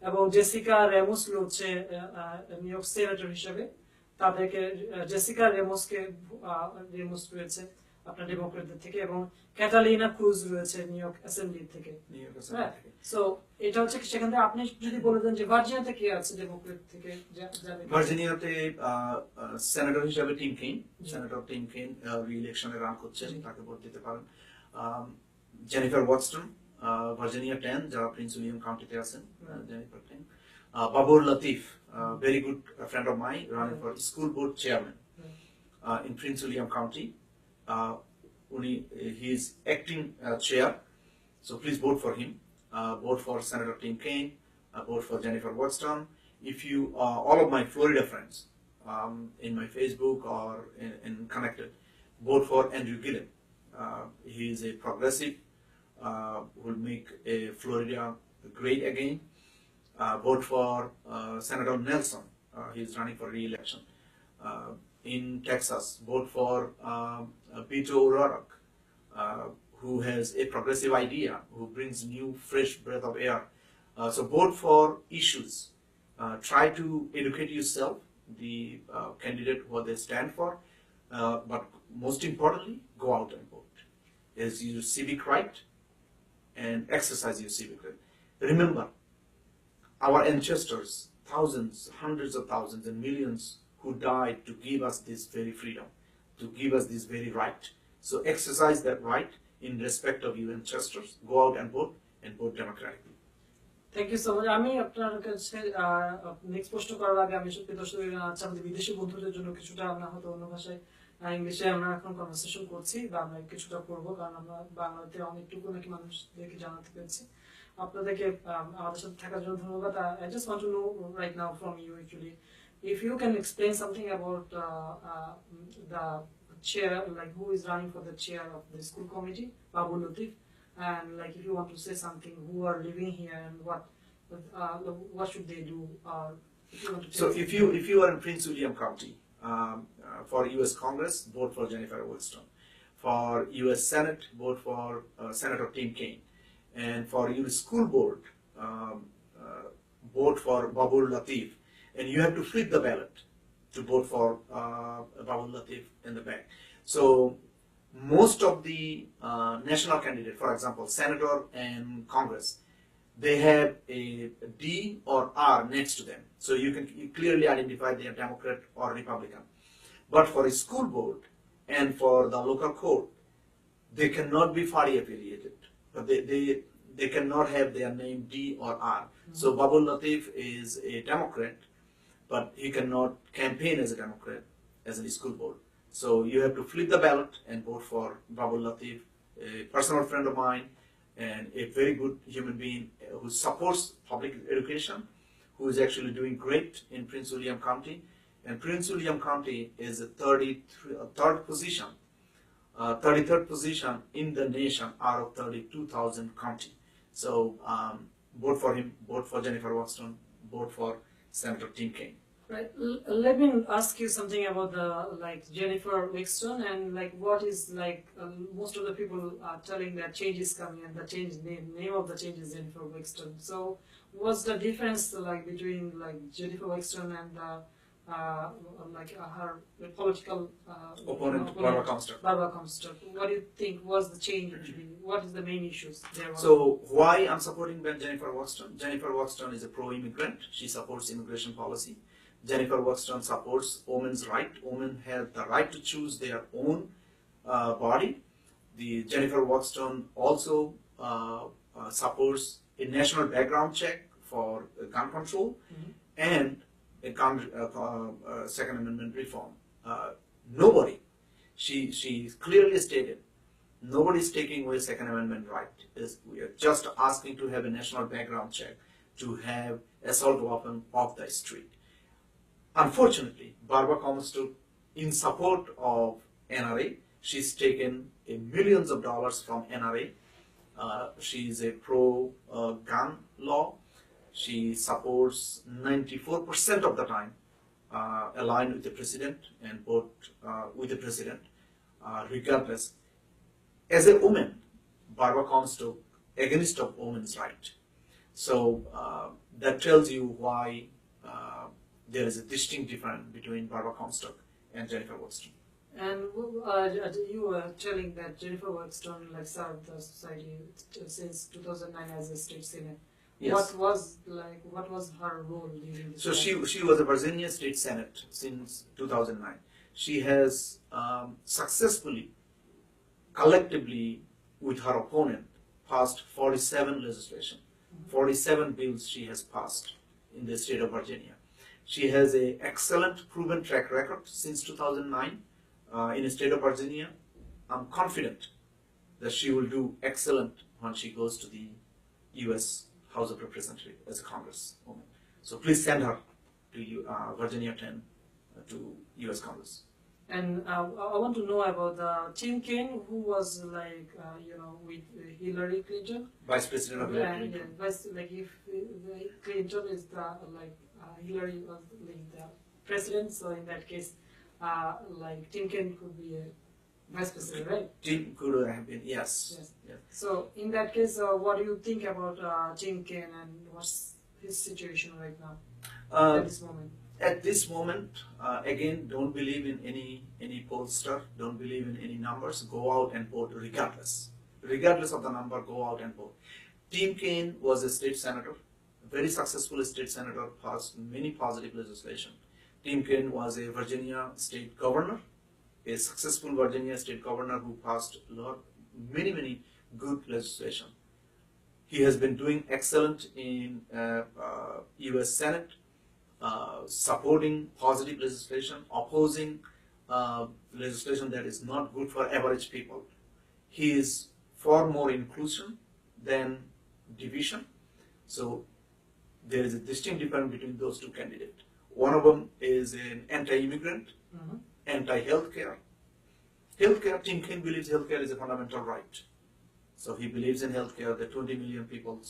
এবং জেসিকা রেমোস লড়ছে নিউ ইয়র্ক সেনেটর হিসেবে, তাদেরকে জেসিকা রেমোস রয়েছে আপনার ডেমোক্রেটদের থেকে, এবং ক্যাটালিনা ক্রুজ রয়েছে নিউ ইয়র্ক অ্যাসেম্বলি থেকে। সো এটা হচ্ছে সেখান থেকে আপনি যদি বলে দেন যে ভার্জিনিয়াতে কে আছে ডেমোক্রেট থেকে? ভার্জিনিয়াতে সেনেটর হিসেবে Tim Kaine, senator Tim Kaine রি-ইলেকশনে রান করছেন, তাকে ভোট দিতে পারেন। জেনিফার ওয়াটসন, ভার্জিনিয়া 10, যারা প্রিন্স উইলিয়াম কাউন্টিতে আছেন, Jennifer 10। Babar Latif, very good friend of mine, running for school board chairman in Prince William County. He is acting chair, so please vote for him. Vote for Senator Tim Kaine, vote for Jennifer Wadston. If you, all of my Florida friends in my Facebook or in Connected, vote for Andrew Gillum. He is a progressive, will make Florida great again. Vote for Senator Nelson. He is running for re-election. In Texas, vote for Beto O'Rourke, who has a progressive idea, who brings new, fresh breath of air. So vote for issues. Try to educate yourself, the candidate, what they stand for, but most importantly, go out and vote. It's your civic right and exercise your civic right. Remember, our ancestors, thousands, hundreds of thousands and millions who died to give us this very freedom, to give us this very right. So exercise that right in respect of your ancestors. Go out and vote democratically. Thank you so much. আমি আপনার কাছে next প্রশ্ন করার আগে আমি সত্যি দর্শকদের জানাচ্ছি আমাদের বিদেশি বন্ধুদের জন্য কিছুটা আমরা হয়তো অন্য ভাষায় ইংলিশে আমরা এখন কনভারসেশন করছি বা আমরা কিছুটা করবো, কারণ আমরা বাংলাতে অনেকটুকু নাকি মানুষদেরকে জানাতে পেরেছি। আপনাদেরকে আমাদের সাথে থাকার জন্য ধন্যবাদ। I just want to know right now from you actually, if you can explain something about the chair, like who is running for the chair of the school committee, Babu Latif, and like if you want to say something, who are living here and what should they do, if you want to. So if you are in Prince William County, for U.S. Congress, vote for Jennifer Wadston. For U.S. Senate, vote for Senator Tim Kaine. And for your school board, vote for Babur Latif. And you have to flip the ballot to vote for Babur Latif in the back. So most of the national candidate, for example, Senator and Congress, they have a D or R next to them. So you clearly identify they are Democrat or Republican. But for a school board and for the local court, they cannot be party affiliated. But they cannot have their name D or R. So Babul Latif is a Democrat, but he cannot campaign as a Democrat as a school board. So you have to flip the ballot and vote for Babul Latif, a personal friend of mine and a very good human being who supports public education, who is actually doing great in Prince William County. And Prince William County is the 33rd position in the nation out of 32,000 county. So vote for him, vote for Jennifer Waxton, vote for Senator Tim Kaine. Right. Let me ask you something about the Jennifer Waxton and what is most of the people are telling that change is coming and the name of the change is Jennifer Waxton. So what's the difference between Jennifer Waxton and her political opponent Barbara Comstock? Barbara Comstock. What do you think was the change between? What is the main issues there? So why I'm supporting Jennifer Waxton? Jennifer Waxton is a pro-immigrant. She supports immigration policy. Jennifer Waxton supports women's right. Women have the right to choose their own body. Jennifer Waxton also supports a national background check for gun control and a Second Amendment reform. Nobody, she clearly stated, nobody is taking away Second Amendment right. We are just asking to have a national background check to have assault weapon off the street. Unfortunately, Barbara Comstock, in support of NRA, she's taken millions of dollars from NRA. She is a pro-gun law. She supports 94% of the time aligned with the president and vote with the president, regardless. As a woman, Barbara Comstock against of women's right. So that tells you why there is a distinct difference between Barbara Comstock and Jennifer Waxton. And you were telling that Jennifer Waxton served the society since 2009 as a state senator. Yes. What was her role during this So time? she was a Virginia State Senate since 2009. She has successfully, collectively, with her opponent, passed 47 legislation. 47 bills she has passed in the state of Virginia. She has an excellent proven track record since 2009 in the state of Virginia. I'm confident that she will do excellent when she goes to the U.S. House of Representatives as a congresswoman. So please send her to Virginia 10 to U.S. Congress. And I want to know about Tim Kaine, who was with Hillary Clinton. Vice President of Hillary Clinton. If Clinton is Hillary was the president, so in that case, Tim Kaine could be a vice president, right? Tim could have been, yes. So in that case, what do you think about Tim Kaine and what's his situation right now at this moment? At this moment, again, don't believe in any pollster, don't believe in any numbers. Go out and vote regardless. Regardless of the number, go out and vote. Tim Kaine was a state senator, a very successful state senator, passed many positive legislation. Tim Kaine was a Virginia state governor, a successful Virginia state governor who passed many good legislation. He has been doing excellent in U.S. Senate, supporting positive legislation, opposing legislation that is not good for average people. He is far more inclusion than division. So there is a distinct difference between those two candidates. One of them is an anti-immigrant, anti-healthcare. Healthcare, Tim Kaine believes healthcare is a fundamental right. So he believes in healthcare. The 20 million people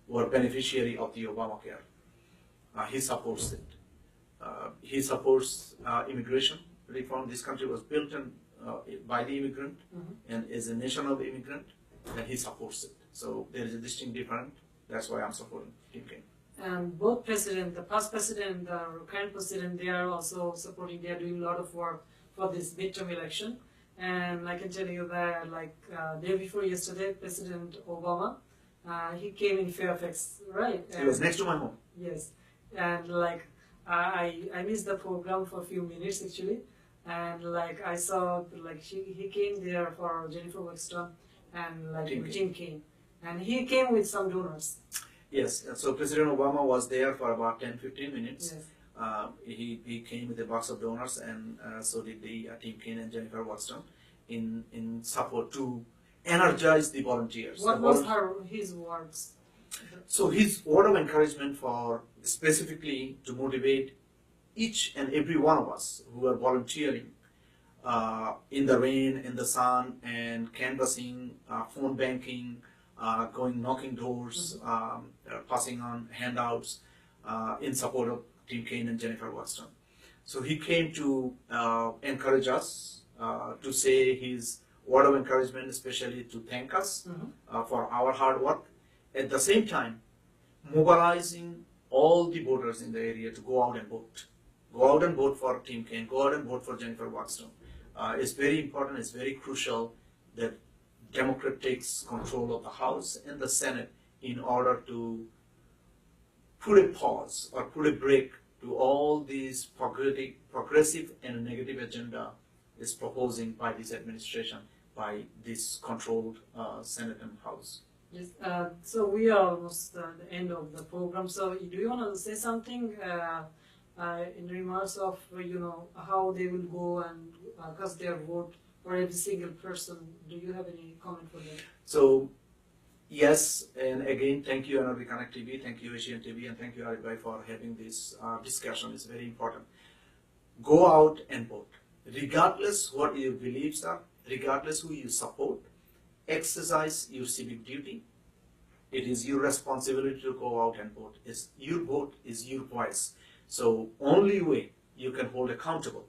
were beneficiary of the Obamacare. He supports it. He supports immigration reform. This country was built by the immigrant and is a nation of immigrant, and he supports it. So there is a distinct difference. That's why I'm supporting Tim Kaine. And both president, the past president, the current president, they are also supporting. They are doing a lot of work for this midterm election. And I can tell you that, day before yesterday, President Obama He came in Fairfax, right? It was next to my home. Yes, and like I missed the program for a few minutes actually, and like I saw like he came there for Jennifer Wexton and like Tim Kaine, and he came with some donors. Yes, so President Obama was there for about 10-15 minutes. Yes. He came with a box of donors, and so did the Tim Kaine and Jennifer Wexton in support to energize the volunteers. What was his words? So his word of encouragement for specifically to motivate each and every one of us who are volunteering in the rain, in the sun, and canvassing, phone banking, going knocking doors, passing on handouts in support of Tim Kaine and Jennifer Wexton. So he came to encourage us, to say his word of encouragement, especially to thank us for our hard work. At the same time, mobilizing all the voters in the area to go out and vote. Go out and vote for Tim Kaine, go out and vote for Jennifer Wexton. It's very important, it's very crucial that Democrat takes control of the House and the Senate in order to put a pause or put a break to all these progressive and negative agenda is proposing by this administration, by this controlled Senate and House. Yes, so we are almost at the end of the program. So do you want to say something in remarks of how they will go and cast their vote for every single person? Do you have any comment for that? So yes, and again, thank you NRB Connect TV, thank you Asian TV, and thank you everybody for having this discussion. It's very important. Go out and vote, regardless what your beliefs are, regardless who you support. Exercise your civic duty. It is your responsibility to go out and vote. Your vote is your voice. So only way you can hold accountable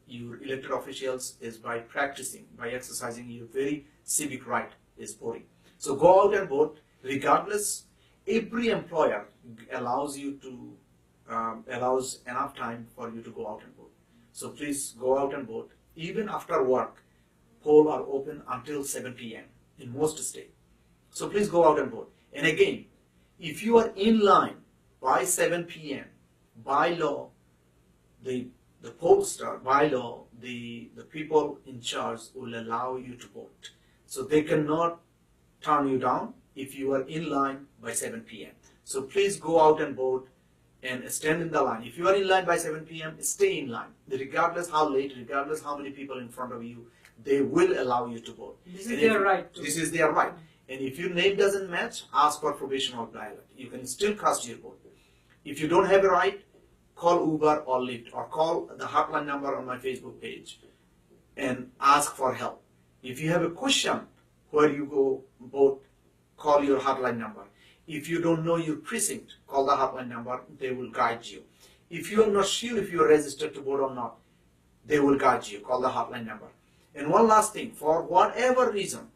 your elected officials is by practicing, by exercising your very civic right is voting. So go out and vote regardless. Every employer allows you to allows enough time for you to go out and vote. So please go out and vote. Even after work, polls are open until 7 p.m. in most states. So please go out and vote. And again, if you are in line by 7 p.m., by law, the pollster, by law, the people in charge will allow you to vote. So they cannot turn you down if you are in line by 7 p.m. So please go out and vote and stand in the line. If you are in line by 7 p.m., stay in line. Regardless how late, regardless how many people in front of you, they will allow you to vote. This is their right. This is their right. And if your name doesn't match, ask for provisional ballot. You can still cast your vote. If you don't have a right, call Uber or Lyft or call the hotline number on my Facebook page and ask for help. If you have a question where you go vote, call your hotline number. If you don't know your precinct, call the hotline number. They will guide you. If you are not sure if you are registered to vote or not, they will guide you. Call the hotline number. And one last thing, for whatever reason,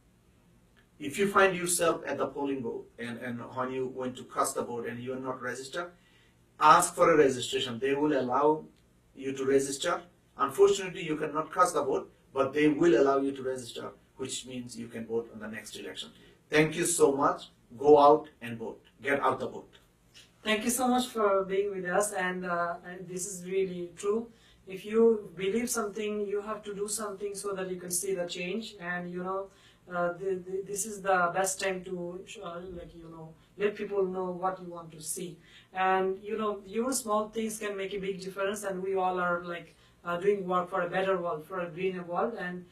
if you find yourself at the polling booth and when you went to cast the vote and you are not registered, ask for a registration. They will allow you to register. Unfortunately, you cannot cast the vote, but they will allow you to register, which means you can vote on the next election. Thank you so much. Go out and vote. Get out the vote. Thank you so much for being with us, and this is really true. If you believe something, you have to do something so that you can see the change. And this is the best time to let people know what you want to see. And your small things can make a big difference. And we all are doing work for a better world, for a greener world. And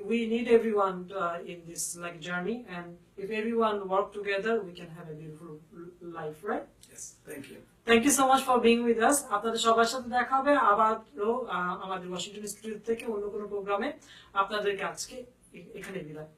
we need everyone in this journey. And if everyone work together, we can have a beautiful life, right? Yes. Thank you. Thank you so much for being with us. আপনাদের সবার সাথে দেখা হবে আবারও আমাদের Washington studio থেকে অন্য কোনো প্রোগ্রামে। আপনাদেরকে আজকে এখানে বিদায়।